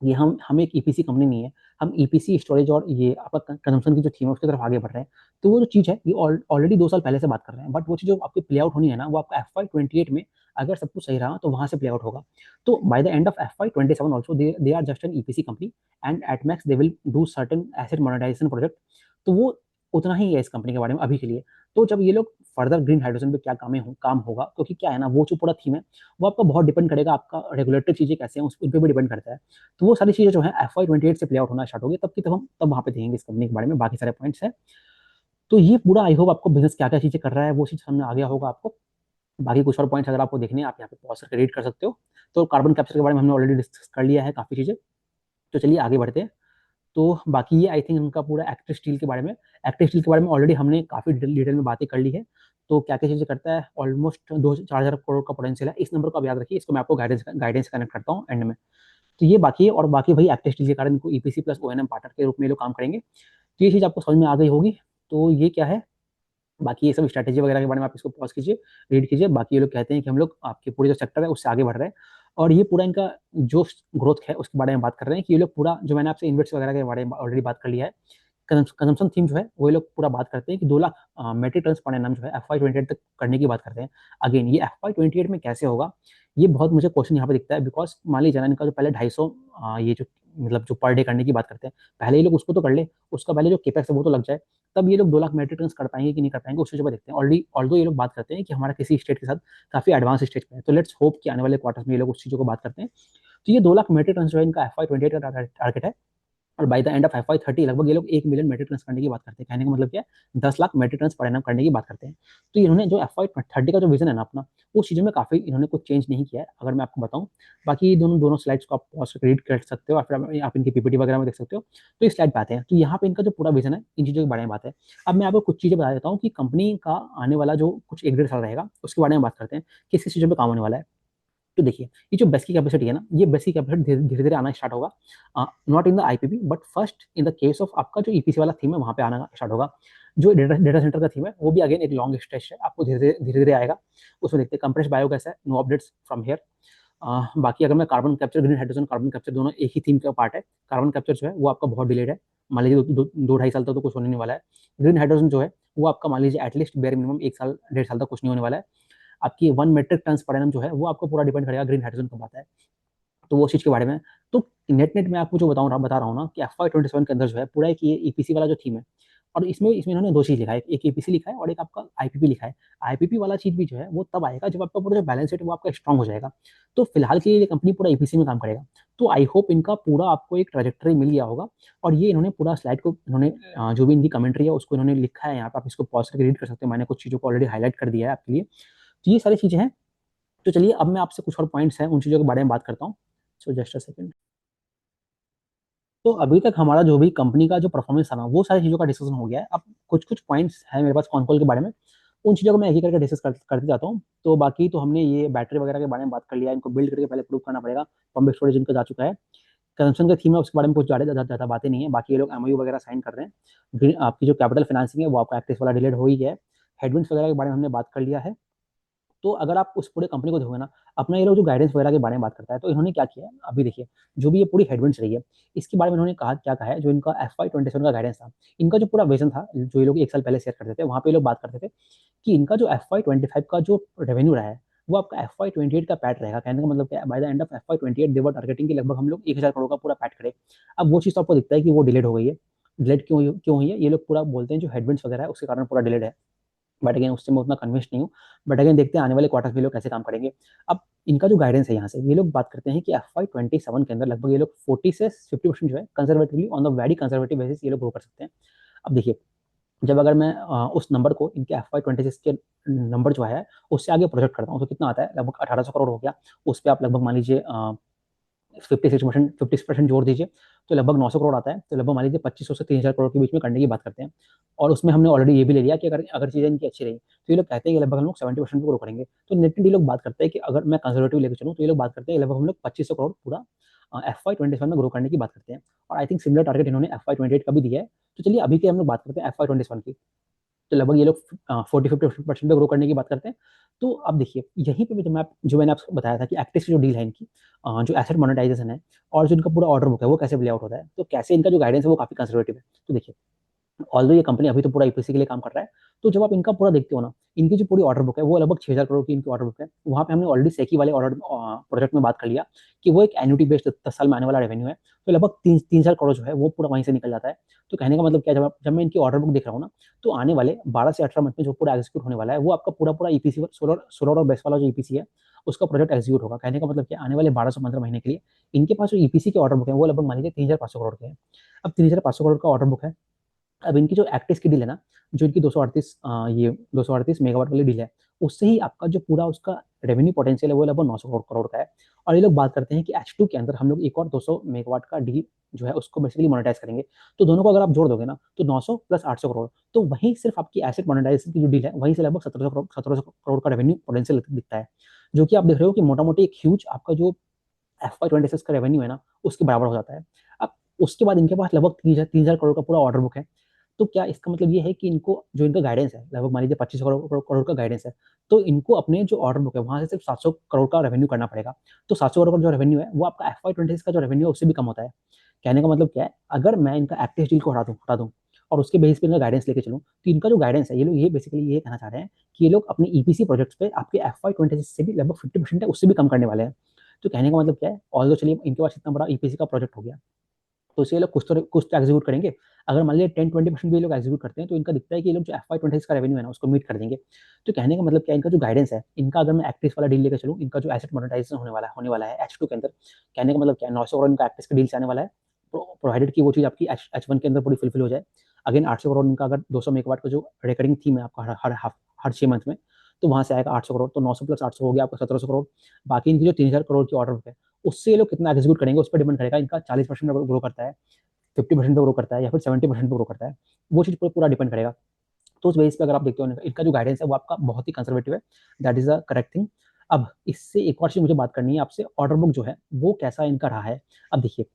ये हम एक ईपीसी कंपनी नहीं है, हम ईपीसी स्टोरेज और ये आपका कंजम्पशन की जो थीम है उसकी तरफ आगे बढ़ रहे हैं। तो वो जो चीज़ है ये ऑलरेडी 2 साल पहले से बात कर रहे हैं, बट वो चीज़ जो आपकी प्ले आउट होनी है ना, वो आपका FY 28 में अगर सब कुछ सही रहा तो वहाँ से प्ले आउट होगा। तो by the end of FY 27 also they are just an EPC company, and at max they will do certain asset monetisation project. तो वो उतना ही है इस कंपनी के बारे में अभी के लिए। तो जब ये लोग फर्दर ग्रीन हाइड्रोजन पे क्या काम होगा, क्योंकि क्या है ना, वो जो पूरा थीम है वो आपका बहुत डिपेंड करेगा, आपका रेगुलेटरी चीज़ें कैसे हैं उन पे भी डिपेंड करता है। तो वो सारी चीज़ें जो है FY 28 से प्ले आउट होना स्टार्ट होगी, तब हम तब वहाँ पे देखेंगे इस कंपनी के बारे में बाकी सारे पॉइंट्स है। तो ये पूरा आई होप आपको बिजनेस क्या क्या चीज़ें कर रहा है वो चीज़ समझ आ गया होगा आपको। बाकी कुछ और पॉइंट्स अगर आपको देखने हैं, आप यहाँ पे पॉज करके रीड कर सकते हो। तो कार्बन कैप्चर के बारे में हमने ऑलरेडी डिस्कस कर लिया है काफ़ी चीज़ें। तो चलिए आगे बढ़ते हैं। तो बाकी ये आई थिंक उनका पूरा एक्टिव स्टील के बारे में, एक्टिव स्टील के बारे में ऑलरेडी हमने काफ़ी डिटेल में बातें कर ली है। तो क्या क्या चीज़ें करता है, ऑलमोस्ट 2-4 हज़ार करोड़ का पोटेंशियल है। इस नंबर को आप याद रखिए, इसको मैं आपको गाइडेंस कनेक्ट करता हूँ एंड में। तो ये बाकी है, और बाकी भाई एक्टिव स्टील के कारण इनको ईपीसी प्लस ओएनएम पार्टनर के रूप में ये लोग काम करेंगे। तो ये चीज़ आपको समझ में आ गई होगी। तो ये क्या है, बाकी ये सब स्ट्रैटेजी वगैरह के बारे में आप इसको पॉज कीजिए, रीड कीजिए। बाकी ये लोग कहते हैं कि हम लोग आपके पूरे जो सेक्टर है उससे आगे बढ़ रहे हैं, और ये पूरा इनका जो ग्रोथ है उसके बारे में बात कर रहे हैं कि ये लोग पूरा, जो मैंने आपसे इन्वेस्ट वगैरह के बारे में ऑलरेडी बात कर लिया है, कंजम्पशन थीम जो है वो ये लोग पूरा बात करते हैं कि 2 lakh metric tonne per annum जो है FY 28 तक करने की बात करते हैं। अगेन ये FY 28 में कैसे होगा, ये बहुत मुझे क्वेश्चन यहाँ पे दिखता है, बिकॉज मान लीजिए ना, इनका जो पहले 250 ये जो मतलब जो पर डे करने की बात करते हैं, पहले ये लोग उसको तो कर ले, उसका पहले जो केपेक्स है वो तो लग जाए, तब ये लोग 2 लाख मेट्रिक टन कर पाएंगे कि नहीं कर पाएंगे, उस चीज़ पर देखते हैं। ऑलरेडी ऑल्दो ये लोग बात करते हैं कि हमारा किसी स्टेट के साथ काफी एडवांस स्टेज पे है, तो लेट्स होप कि आने वाले क्वार्टर्स में ये लोग उस चीज़ों को बात करते हैं। तो ये 2 लाख मेट्रिक टन जो है इनका FY 28 का टारगेट है, और bye the end of FY 30 लगभग ये लोग 1 मिलियन मेट्रिक टन करने की बात करते हैं। कहने का मतलब क्या है, 10 lakh metric tonne per annum करने की बात करते हैं। तो इन्होंने जो FY 30 का जो विजन है ना अपना, उस चीज़ों में काफ़ी इन्होंने कुछ चेंज नहीं किया है, अगर मैं आपको बताऊं। बाकी दोनों दोनों स्लाइड्स को आप पॉज करके रीड कर सकते हो, और फिर आप इनकी पीपीटी वगैरह में देख सकते हो। तो इस स्लाइड पे आते हैं, तो यहाँ पे इनका जो पूरा विजन है इन चीज़ों के बारे में बात है। अब मैं आपको कुछ चीज़ें बता देता हूँ कि कंपनी का आने वाला जो कुछ 1-1.5 साल रहेगा उसके बारे में बात करते हैं, किस किस चीज़ों पर काम होने वाला है। तो देखिए, ये जो बेस की कैपेसिटी है ना, ये बेस की कैपेसिटी धीरे धीरे आना स्टार्ट होगा, not in the IPP but first in the case of आपका जो ईपीसी वाला थीम है वहाँ पे आना स्टार्ट होगा। जो डेटा सेंटर का थीम है वो भी अगेन एक लॉन्ग स्ट्रेच है, आपको धीरे धीरे आएगा। उसमें देखते हैं कंप्रेस्ड बायोगैस है, नो अपडेट्स फ्रॉम हियर। बाकी अगर मैं carbon capture, green hydrogen, carbon capture दोनों एक ही थीम का पार्ट है। कार्बन कैप्चर जो है वो आपका बहुत डिलेड है, मान लीजिए 2-2.5 साल तक तो कुछ होने नहीं वाला है। ग्रीन हाइड्रोजन जो है वो आपका मान लीजिए एटलीस्ट बेयर मिनिमम 1 साल 1.5 साल तक कुछ नहीं होने वाला है। आपकी 1 मेट्रिक टन पर एनम जो है वो आपको पूरा डिपेंड करेगा ग्रीन हाइड्रोजन कब आता है, तो वो चीज़ के बारे में। तो नेट मैं आपको जो बता रहा हूँ ना, कि FY 27 के अंदर जो है पूरा एक ये ईपीसी वाला जो थीम है, और इसमें इसमें इन्होंने 2 चीज़ लिखा है, एक ईपीसी लिखा है और एक आपका आईपीपी लिखा है। आईपीपी वाला चीज़ भी जो है वो तब आएगा जब आपका पूरा जो बैलेंस शीट है वो आपका स्ट्रांग हो जाएगा। तो फिलहाल के लिए ये कंपनी पूरा ईपीसी में काम करेगा। तो आई होप इनका पूरा आपको एक ट्रेजेक्टरी मिल गया होगा, और ये इन्होंने पूरा स्लाइड को इन्होंने जो भी इनकी कमेंट्री है उसको इन्होंने लिखा है यहाँ पे, आप इसको पॉज करके रीड कर सकते हो। मैंने कुछ चीज़ों को ऑलरेडी हाईलाइट कर दिया है आपके लिए। तो ये सारी चीज़ें हैं। तो चलिए अब मैं आपसे कुछ और पॉइंट्स हैं उन चीज़ों के बारे में बात करता हूँ। So just a second. तो अभी तक हमारा जो भी कंपनी का जो परफॉर्मेंस था ना, वो सारी चीज़ों का डिस्कशन हो गया है। अब कुछ कुछ पॉइंट्स हैं मेरे पास कॉन कॉल के बारे में, उन चीज़ों को मैं एक ही करके डिस्कस करते जाता हूँ। तो बाकी तो हमने ये बैटरी वगैरह के बारे में बात कर लिया, इनको बिल्ड करके पहले प्रूव करना पड़ेगा। पंप स्टोरेज इनका जा चुका है, कंजम्पशन का थीम है उसके बारे में कुछ ज़्यादा बातें नहीं है। बाकी ये लोग एमओयू वगैरह साइन कर रहे हैं। आपकी जो कैपिटल फाइनेंसिंग है वो आपका एक्टिव वाला डिलेड हो ही गया है। हेडविंड्स वगैरह के बारे में हमने बात कर लिया है। तो अगर आप उस पूरे कंपनी को देखोगे ना, अपना ये लोग जो गाइडेंस वगैरह के बारे में बात करता है, तो इन्होंने क्या किया है अभी देखिए, जो भी ये पूरी हेडविंड्स रही है, इसके बारे में इन्होंने क्या कहा है, जो इनका FY 27 का गाइडेंस था, इनका जो पूरा विजन था, जो ये लोग 1 साल पहले शेयर करते थे, वहाँ पे ये लोग बात करते थे कि इनका जो FY 25 का जो रेवेन्यू रहा है वो आपका FY 28 का पैट रहेगा। कहने का मतलब क्या है, bye the end of FY 28 they were targeting की लगभग हम लोग 1,000 करोड़ का पूरा पैट करें। अब वो चीज़ तो आपको दिखता है कि वो डिलेड हो गई है। डिलेड क्यों हुई है, ये लोग पूरा बोलते हैं जो हेडविंड्स वगैरह है उसके कारण पूरा डिलेड है। बट अगेन उससे मैं उतना कन्विंस नहीं हूँ। बट अगेन देखते हैं आने वाले क्वार्टर में ये लोग कैसे काम करेंगे। अब इनका जो गाइडेंस है यहाँ से, ये लोग बात करते हैं कि FY 27 के अंदर लगभग ये लोग 40 से 50% जो है conservatively on the very conservative basis ये लोग ग्रो कर सकते हैं। अब देखिए, जब अगर मैं उस नंबर को इनके FY 26 के नंबर जो है उससे आगे प्रोजेक्ट करता हूँ, तो कितना आता है, लगभग 1800 करोड़ हो गया। उस पर आप लगभग मान लीजिए 50% जोड़ दीजिए, तो लगभग 900 करोड़ आता है। तो लगभग मान लीजिए 2500 से 3000 करोड़ के बीच में करने की बात करते हैं। और उसमें हमने ऑलरेडी ये भी ले लिया कि अगर अगर चीज़ें इनकी अच्छी रही तो ये लोग कहते हैं कि लगभग हम लोग 70% ग्रो करेंगे। तो नेट ये लोग बात करते हैं कि अगर मैं कंजर्वेटिव लेकर चलूँ तो ये लोग बात करते हैं लगभग हम लोग 2500 करोड़ पूरा FY 27 में ग्रो करने की बात करते हैं। और आई थिंक सिमिलर टारगेट इन्होंने FY 28 का भी दिया है। तो चलिए अभी के हम लोग बात करते हैं FY 27 की। तो लगभग ये लोग 40-50% पे ग्रो करने की बात करते हैं। तो अब देखिए, यहीं पे भी जो मैंने आपको बताया था कि एक्टिव की जो डील है इनकी, जो एसेट मोनेटाइजेशन है और जो इनका पूरा ऑर्डर बुक है वो कैसे प्ले आउट होता है, तो कैसे इनका जो गाइडेंस है वो काफी कंजर्वेटिव है। तो देखिए, ऑल्दो ये कंपनी अभी तो पूरा ईपीसी के लिए काम कर रहा है, तो जब आप इनका पूरा देखते हो ना, इनकी जो पूरी ऑर्डर बुक है वो लगभग 6,000 करोड़ की इनकी ऑर्डर बुक है। वहाँ पे हमने ऑलरेडी सेकी वाले ऑर्डर प्रोजेक्ट में बात कर लिया कि वो एक एन्युटी बेस्ड 10 साल में आने वाला रेवेन्यू है, तो लगभग 3,000 करोड़ जो है वो पूरा वहीं से निकल जाता है। तो कहने का मतलब क्या, जब मैं इनकी ऑर्डर बुक देख रहा हूँ ना, तो आने वाले 12 से 18 मंथ में जो पूरा एग्जीक्यूट होने वाला है वो आपका पूरा पूरा ईपीसी सोलर सोलर और बेस वाला जो ईपीसी है उसका प्रोजेक्ट एग्जीक्यूट होगा। कहने का मतलब क्या, आने वाले 12 से 15 महीने के लिए इनके पास जो ईपीसी की ऑर्डर बुक है वो लगभग मान लीजिए 3,500 करोड़ के हैं। अब 3,500 करोड़ का ऑर्डर बुक है। अब इनकी जो एक्टिस की डील है ना, जो इनकी 238 ये 238 मेगावाट वाली डील है, उससे ही आपका जो पूरा उसका रेवेन्यू पोटेंशियल है वो लगभग 900 करोड़ करोड़ का है। और ये लोग बात करते हैं कि H2 के अंदर हम लोग एक और 200 मेगावाट का डील जो है उसको बेसिकली मोनेटाइज करेंगे। तो दोनों को अगर आप जोड़ दोगे ना, तो 900 प्लस 800 करोड़, तो वहीं सिर्फ आपकी एसेट मोनेटाइजेशन की जो डील है वहीं से लगभग 1700 करोड़ का रेवेन्यू पोटेंशियल दिखता है, जो कि आप देख रहे हो कि मोटा मोटी एक ह्यूज आपका जो FY26 का रेवेन्यू है ना उसके बराबर हो जाता है। अब उसके बाद इनके पास लगभग 3,000 करोड़ का पूरा ऑर्डर बुक है। तो क्या इसका मतलब ये है कि इनको जो इनका गाइडेंस है लगभग मान लीजिए 25 करोड़ का गाइडेंस है, तो इनको अपने जो ऑर्डर बुक है वहां से सिर्फ 700 करोड़ का रेवेन्यू करना पड़ेगा। तो 700 करोड़ का जो रेवेन्यू है वो आपका FY26 का जो रेवेन्यू है उससे भी कम होता है। कहने का मतलब क्या है, अगर मैं इनका एक्टिव डील को हटा दूं और उसके बेसिस पे इनका गाइडेंस लेके चलूं, तो इनका जो गाइडेंस है, ये लोग ये बेसिकली ये कहना चाह रहे हैं कि ये लोग अपने ईपीसी प्रोजेक्ट्स पे आपके FY26 से भी लगभग 50% है उससे भी कम करने वाले हैं। तो कहने का मतलब क्या है, ऑल्दो चलिए इनके पास इतना बड़ा ईपीसी का प्रोजेक्ट हो गया, तो इसे ये लोग कुछ तो एग्जीक्यूट करेंगे। अगर मान लीजिए 10-20% भी ये लोग एग्जीक्यूट करते हैं, तो इनका दिखता है कि ये लोग जो FY26 का रेवेन्यू है ना उसको मीट कर देंगे। तो कहने का मतलब क्या है, इनका जो गाइडेंस है, इनका अगर मैं एक्टिस वाला डील लेकर चलूँ, इनका जो एसेट मोनेटाइजेशन होने वाला है H2 के अंदर, कहने का मतलब क्या है, 900 करोड़ इनका एक्टिस के डील से आने वाला है, प्रोवाइडेड की वो चीज़ आपकी H1 के अंदर पूरी फुलफिल हो जाए। अगेन 800 करोड़ इनका, अगर 200 मेगावाट का जो रिकरिंग थीम है आपका हर 6 मंथ में, तो वहाँ से आएगा 800 करोड़, तो 900 प्लस 800 हो गया आपका 1700 करोड़। बाकी इनकी जो 3,000 करोड़ की ऑर्डर बुक है उससे ये लोग कितना एग्जीक्यूट करेंगे उस पर डिपेंड करेगा। इनका 40% ग्रो करता है, 50% पे ग्रो करता है, या फिर 70% पे ग्रो करता है, वो चीज़ पूरा डिपेंड करेगा। तो उस बेस पे अगर आप देखते हो इनका जो गाइडेंस है वो आपका बहुत ही कंजर्वेटिव है। That is a correct thing. अब इससे एक और चीज मुझे बात करनी है आपसे, ऑर्डर बुक जो है वो कैसा इनका रहा है। अब देखिए,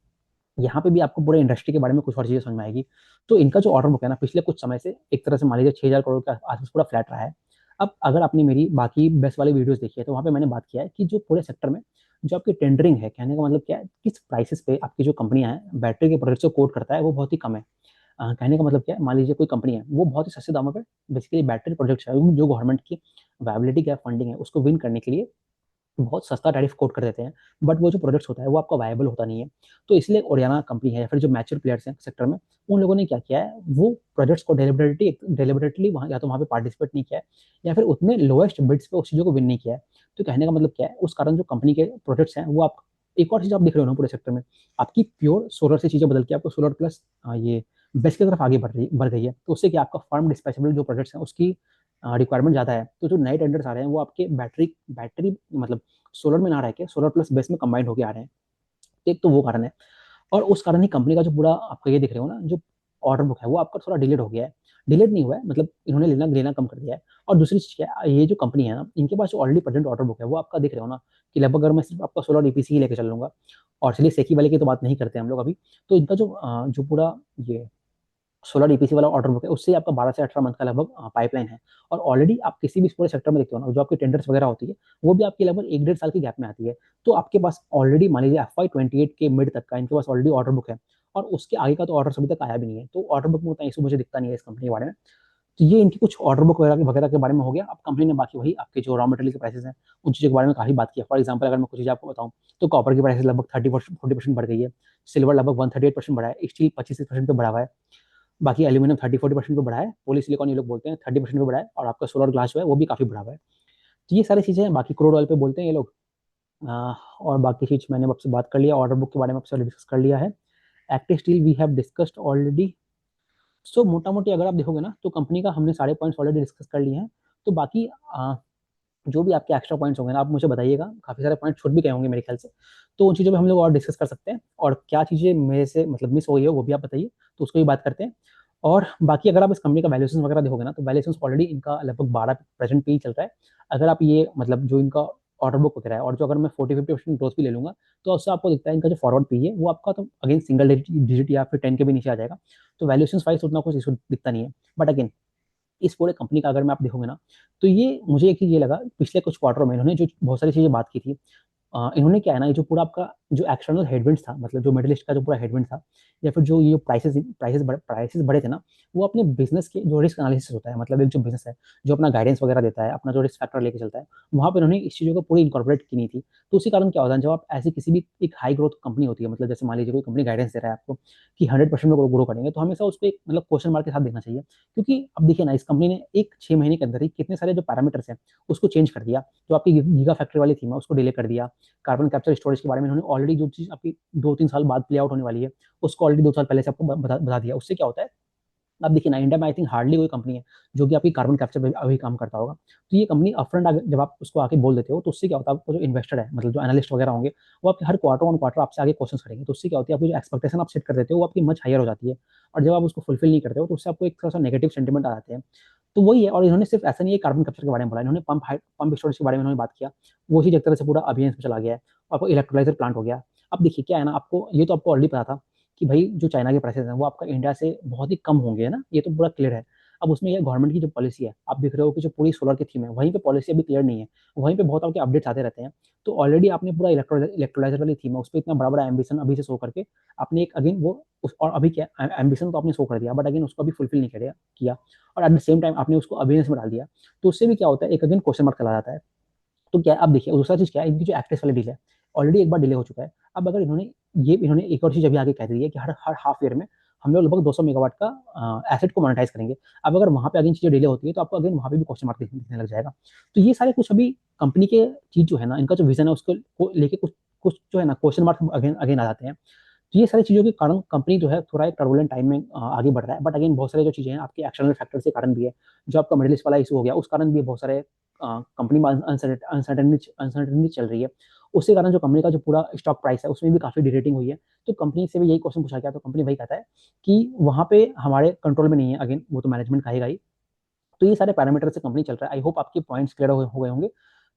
यहाँ पे भी आपको पूरे इंडस्ट्री के बारे में कुछ और चीजें समझ में आएगी। तो इनका जो ऑर्डर बुक है ना, पिछले कुछ समय से एक तरह से मान लीजिए 6,000 करोड़ के आसपास पूरा फ्लैट रहा है। अब अगर आपने मेरी बाकी बेस्ट वाले वीडियोस देखी है, तो वहाँ पे मैंने बात किया है कि जो पूरे सेक्टर में जो आपकी टेंडरिंग है, कहने का मतलब क्या है, किस प्राइसेस पे आपकी जो कंपनियां हैं बैटरी के प्रोडक्ट्स को कोट करता है, वो बहुत ही कम है। कहने का मतलब क्या है, मान लीजिए कोई कंपनी है वो बहुत ही सस्ते दामों पे बेसिकली बैटरी प्रोजेक्ट्स है जो गवर्नमेंट की वायबिलिटी क्या फंडिंग है उसको विन करने के लिए बहुत सस्ता टैरिफ कोट कर देते हैं, बट वो जो प्रोजेक्ट्स होता है वो आपका वायबल होता नहीं है। तो इसलिए ओरियाना कंपनी है या फिर जो मैच्योर प्लेयर्स हैं सेक्टर में, उन लोगों ने क्या किया है, वो प्रोजेक्ट्स को डेलिबरेटली वहाँ या तो वहाँ पे पार्टिसिपेट नहीं किया है, या फिर उतने लोएस्ट बिड्स पे उस चीज़ों को विन नहीं किया है। तो कहने का मतलब क्या है, उस कारण जो कंपनी के प्रोजेक्ट्स हैं वो आप, एक और चीज़ आप दिख रहे हो ना पूरे सेक्टर में, आपकी प्योर सोलर से चीज़ें बदल के आपको सोलर प्लस ये बेस की तरफ आगे बढ़ गई है। तो उससे क्या, आपका फर्म डिस्पैचेबल जो प्रोजेक्ट्स हैं उसकी रिक्वायरमेंट ज़्यादा है। तो जो नए टेंडर्स आ रहे हैं वो आपके बैटरी बैटरी मतलब सोलर में ना रह के सोलर प्लस बेस में कंबाइंड होकर आ रहे हैं। तो एक तो वो कारण है, और उस कारण ही कंपनी का जो पूरा आपका ये दिख रहे हो ना, जो ऑर्डर बुक है वो आपका थोड़ा डिलेड हो गया है। डिलेड नहीं हुआ है, मतलब इन्होंने लेना लेना कम कर दिया है। और दूसरी चीज क्या है, ये जो कंपनी है ना, इनके पास जो ऑलरेडी प्रेजेंट ऑर्डर बुक है वो आपका दिख रहे हो ना, कि लगभग अगर मैं सिर्फ आपका सोलर ईपीसी ही लेके चल लूंगा, और चलिए सेकी वाले की तो बात नहीं करते हम लोग अभी, तो इनका जो पूरा ये सोलर ईपीसी वाला ऑर्डर बुक है उससे आपका 12 से 18 मंथ का लगभग पाइपलाइन है। और ऑलरेडी आप किसी भी पूरे सेक्टर में देखते हो ना, जो आपकी टेंडर्स वगैरह होती है वो भी आपकी लगभग 1-1.5 साल की गैप में आती है। तो आपके पास ऑलरेडी मान लीजिए FY28 के मिड तक का इनके पास ऑलरेडी ऑर्डर बुक है, और उसके आगे का तो ऑर्डर अभी तक आया भी नहीं है। तो ऑर्डर बुक में उतना इशू मुझे दिखता नहीं है इस कंपनी के बारे में। तो ये इनकी कुछ ऑर्डर बुक वगैरह वगैरह के बारे में हो गया। अब कंपनी ने बाकी वही आपके जो रॉ मटेरियल के प्राइसेस हैं उन चीज़ों के बारे में काफी बात की है। फॉर एग्जाम्पल अगर मैं कुछ चीज़ आपको बताऊँ, तो कॉपर की प्राइसेस लगभग 30-40% बढ़ गई है, सिल्वर लगभग 138% बढ़ा है, स्टील 25% पे बढ़ा हुआ है, बाकी एल्यूमिनियम 30-40% पे बढ़ा है, पोली सिलिकॉन ये लोग बोलते हैं 30% पे बढ़ा है, और आपका सोलर ग्लास जो है वो भी काफी बढ़ा हुआ है। तो ये सारी चीजें हैं। बाकी क्रूड ऑयल पे बोलते हैं ये लोग। और बाकी चीज मैंने आपसे बात कर लिया, ऑर्डर बुक के बारे में आपसे डिस्कस कर लिया है। Active still we have discussed already. So मोटा मोटी अगर आप देखोगे ना, तो कंपनी का हमने सारे पॉइंट्स ऑलरेडी डिस्कस कर लिए हैं। तो बाकी जो भी आपके एक्स्ट्रा पॉइंट्स होंगे ना, आप मुझे बताइएगा, काफी सारे पॉइंट छूट भी गए होंगे मेरे ख्याल से, तो उन चीज़ों पे हम लोग और डिस्कस कर सकते हैं। और क्या चीज़ें मेरे से मतलब मिस हो गई हो वो भी आप बताइए, तो उसको भी बात करते हैं। और बाकी अगर आप इस कंपनी का वैल्यूएशन वगैरह देखोगे ना, तो वैल्यूएशन ऑलरेडी इनका लगभग 12 प्रेजेंट पे ही चल रहा है। अगर आप ये मतलब जो इनका ऑर्डर बुक वगैरह है, और जो अगर मैं 40-50% ग्रोथ भी ले लूंगा, तो उससे आपको दिखता है इनका जो फॉरवर्ड पी है वो आपका तो अगेन सिंगल डिजिट या फिर 10 के भी नीचे आ जाएगा। तो वैल्यूएशन वाइज उतना कुछ इशू दिखता नहीं है। बट अगेन इस पूरे कंपनी का अगर मैं आप देखोगे ना, तो ये मुझे एक चीज ये लगा, पिछले कुछ क्वार्टर में इन्होंने जो बहुत सारी चीजें बात की थी, इन्होंने क्या है ना, ये जो पूरा आपका जो एक्सटर्नल हेडविंड्स था, मतलब जो मिडिल ईस्ट का जो पूरा हेडविंड था, या फिर जो ये प्राइसेस बढ़े थे ना, वो अपने बिजनेस के जो रिस्क एनालिसिस होता है, मतलब एक जो बिजनेस है जो अपना गाइडेंस वगैरह देता है, अपना जो रिस्क फैक्टर लेके चलता है, वहाँ पे उन्होंने इस चीज़ों को पूरी इनकॉर्पोरेट की नहीं थी। तो उसी कारण क्या होता है, जब आप ऐसी किसी भी एक हाई ग्रोथ कंपनी होती है, मतलब जैसे मान लीजिए कोई कंपनी गाइडेंस दे रहा है आपको कि 100% में ग्रो करेंगे, तो हमेशा उसको एक मतलब क्वेश्चन मार्क के साथ देखना चाहिए। क्योंकि अब देखिए ना, इस कंपनी ने एक 6 महीने के अंदर ही कितने सारे जो पैरामीटर्स हैं उसको चेंज कर दिया। जो आपकी गीगा फैक्ट्री वाली थी, उसको डिले कर दिया। कार्बन कैप्चर स्टोरेज के बारे में उन्होंने ऑलरेडी जो चीज़ आपकी 2-3 साल बाद प्ले आउट होने वाली है, उसको ऑलरेडी 2 साल पहले से आपको बता दिया। उससे क्या होता है, अब देखिए ना, इंडिया में आई थिंक हार्डली कोई कंपनी है जो कि आपकी कार्बन कैप्चर पे अभी काम करता होगा। तो ये कंपनी अपफ्रंट जब आप उसको आके बोल देते हो, तो उससे क्या होता है, आपको जो इन्वेस्टर है, मतलब जो एनालिस्ट वगैरह होंगे, वो आपके हर क्वार्टर ऑन क्वार्टर आपसे आगे क्वेश्चन करेंगे। तो उससे क्या होती है, आपकी जो एक्सपेक्टेशन आप सेट कर देते हो वो आपकी मच हायर हो जाती है। और जब आप उसको फुलफिल नहीं करते हो, तो उससे आपको एक थोड़ा सा नेगेटिव सेंटीमेंट आ जाते हैं। तो वही है। और इन्होंने सिर्फ ऐसा नहीं है कार्बन कैप्चर के बारे में बोला, इन्होंने पंप स्टोरेज के बारे में इन्होंने बात किया। वो चीज़ एक तरह से पूरा अभियान में चला गया है। आपको इलेक्ट्रोलाइजर प्लांट हो गया। अब देखिए क्या है ना, आपको ये तो आपको ऑलरेडी पता था कि भाई जो चाइना के प्राइसेस हैं वो आपका इंडिया से बहुत ही कम होंगे, है ना, ये तो पूरा क्लियर है। अब उसमें ये गवर्नमेंट की जो पॉलिसी है, आप देख रहे हो कि जो पूरी सोलर की थीम है, वहीं पे पॉलिसी अभी क्लियर नहीं है। वहीं पे बहुत आपके अपडेट्स आते रहते हैं। तो ऑलरेडी आपने पूरा इलेक्ट्रोलाइजर वाली थीम है, उस पर इतना बड़ा बड़ा एम्बिशन अभी से शो करके आपने एक अगेन वो और अभी क्या एम्बिशन तो आपने शो कर दिया, बट अगेन उसको अभी फुलफिल नहीं किया। और एट द सेम टाइम आपने उसको अवेयरनेस में डाल दिया। तो उससे भी क्या होता है, एक अगेन क्वेश्चन मार्क चला जाता है। तो क्या अब देखिए, दूसरा चीज़ क्या है, इनकी जो एक्ट्रेस वाली डील है, ऑलरेडी एक बार डिले हो चुका है। अब अगर इन्होंने एक और चीज़ अभी आगे कह दी है कि हर हर हाफ ईयर में हम लोग लगभग 200 मेगावाट का एसेट को मोनेटाइज करेंगे। अब अगर वहाँ पे अगेन चीज़ें डिले होती है, तो आपको अगेन वहाँ पे भी क्वेश्चन मार्क दिखने लग जाएगा। तो ये सारे कुछ अभी कंपनी के चीज़ जो है ना, इनका जो विजन है उसको लेके कुछ कुछ जो है ना क्वेश्चन मार्क अगेन अगेन आ जाते हैं। तो ये सारी चीज़ों के कारण कंपनी जो है थोड़ा एक टर्बुलेंट टाइम में आगे बढ़ रहा है। बट अगेन बहुत सारे जो चीज़ें हैं आपके एक्सटर्नल फैक्टर्स के कारण भी है। जो आपका मिडिल ईस्ट वाला इशू हो गया, उस कारण भी बहुत सारे कंपनी में अनसर्टेनिटी चल रही है। उसके कारण जो कंपनी का जो पूरा स्टॉक प्राइस है उसमें भी काफ़ी डिरेटिंग हुई है। तो कंपनी से भी यही क्वेश्चन पूछा गया, तो कंपनी वही कहता है कि वहाँ पे हमारे कंट्रोल में नहीं है, अगेन वो तो मैनेजमेंट कहेगा ही। तो ये सारे पैरामीटर से कंपनी चल रहा है। आई होप आपके पॉइंट्स क्लियर हो गए होंगे।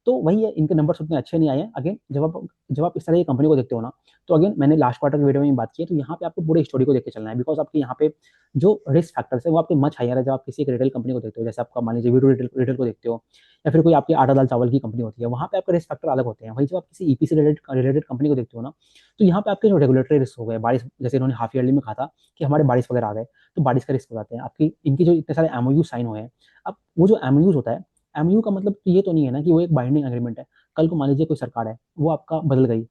तो वही है, इनके नंबर्स उतने अच्छे नहीं आए हैं। अगेन जब आप इस तरह की कंपनी को देखते हो ना, तो अगेन मैंने लास्ट क्वार्टर की वीडियो में बात की है, तो यहाँ पे आपको पूरे स्टोरी को देख के चलना है। बिकॉज आपके यहाँ पे जो रिस्क फैक्टर्स है वो आपके मच हायर है जब आप किसी एक रिटेल कंपनी को देखते हो। जैसे आपका मान लीजिए वीडियो रिटेल को देखते हो, या फिर कोई आपकी आटा दाल चावल की कंपनी होती है, वहाँ पे आपके रिस्क फैक्टर अलग होते हैं। वही जब आप किसी ईपी से रिलेटेड कंपनी को देखते हो ना, तो यहाँ पे आपके जो रेगुलेटरी रिस्क हो गए, बारिश, जैसे इन्होंने हाफ ईयरली में कहा था कि हमारे बारिश वगैरह आ गए, तो बारिश का रिस्क हो जाते हैं आपकी। इनकी जो इतने सारे एमओयू साइन हुए हैं, अब वो जो एमओयूज होता है, एमओयू का मतलब ये तो नहीं है ना कि वो एक बाइंडिंग एग्रीमेंट है। कल को मान लीजिए कोई सरकार है, वो आपका बदल गई,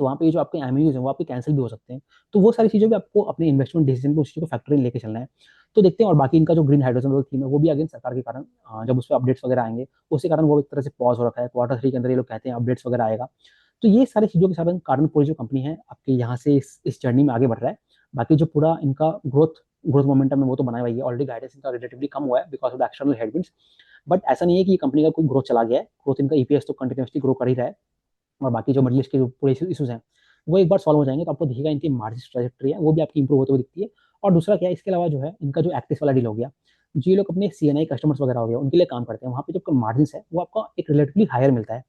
तो वहाँ पे ये जो आपके एमओयूज हैं वो आपके कैंसिल भी हो सकते हैं। तो वो सारी चीज़ें भी आपको अपने इन्वेस्टमेंट डिसीजन में उस चीज़ को फैक्टर इन लेके चलना है। तो देखते हैं। और बाकी इनका जो ग्रीन हाइड्रोजन वाला थीम है, वो भी अगेन सरकार के कारण जब उस पर अपडेट्स वगैरह आएंगे, उसी कारण वो एक तरह से पॉज हो रखा है। क्वार्टर 3 के अंदर ये लोग कहते हैं अपडेट्स वगैरह आएगा। तो ये सारी चीज़ों के कारण पूरी जो कंपनी है आपके यहाँ से इस जर्नी में आगे बढ़ रहा है। बाकी जो पूरा इनका ग्रोथ ग्रोथ मोमेंटम है वो तो बना हुआ ही है। ऑलरेडी गाइडेंस इनका रिलेटिवली कम हुआ है because of the external headwinds. But ऐसा नहीं है कि ये कंपनी का कोई ग्रोथ चला गया है। ग्रोथ इनका ईपीएस तो कंटिन्यूसली ग्रो कर ही रहा है। और बाकी जो मिडिल ईस्ट के जो पूरे इशूज हैं, वो एक बार सॉल्व हो जाएंगे, तो आपको दिखेगा इनकी मार्जिन ट्रैजेक्टरी है वो भी आपकी इंप्रूव होते हुए दिखती है। और दूसरा क्या है, इसके अलावा जो है इनका जो एक्टिस वाला डील हो गया, जो ये लोग अपने सीएनआई कस्टमर्स वगैरह हो गया उनके लिए काम करते हैं, वहाँ पे जो मार्जिन है वो आपका एक रिलेटिवली हायर मिलता है।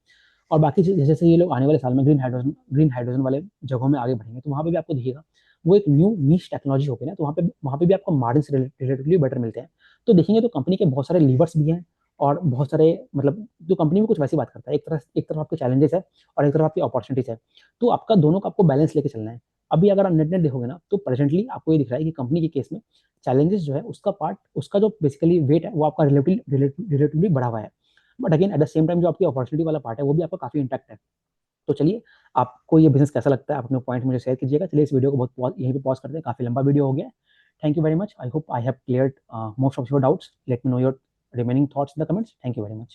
और बाकी जैसे जैसे ये लोग आने वाले साल में ग्रीन हाइड्रोजन वाले जगहों में आगे बढ़ेंगे, तो वहाँ पे भी आपको दिखेगा वो एक न्यू नीश टेक्नोलॉजी होगी ना, तो वहाँ पे भी आपको मार्जिन रिलेटिवली बेटर मिलते हैं। तो देखेंगे तो कंपनी के बहुत सारे लीवर्स भी हैं, और बहुत सारे मतलब जो कंपनी में कुछ वैसी बात करता है। एक तरफ आपके चैलेंजेस है और एक तरफ आपकी अपॉर्चुनिटीज है। तो आपका दोनों का आपको बैलेंस लेके चलना है। अभी अगर आप नेट नेट देखोगे ना, तो प्रेजेंटली आपको ये दिख रहा है कि कंपनी के केस में चैलेंजेस जो है उसका पार्ट, उसका जो बेसिकली वेट है वो आपका रिलेटिवली बढ़ा हुआ है। But again at the same time जो आपकी अपॉर्चुनिटी वाला पार्ट है वो भी आपका काफी इंटैक्ट है। तो चलिए, आपको ये बिजनेस कैसा लगता है, आप अपने पॉइंट मुझे शेयर कीजिएगा। चलिए इस वीडियो को यहीं पे पॉज करते हैं, काफी लंबा वीडियो हो गया। Thank you very much. I hope I have cleared most of your doubts. Let me know your remaining thoughts in the comments. Thank you very much.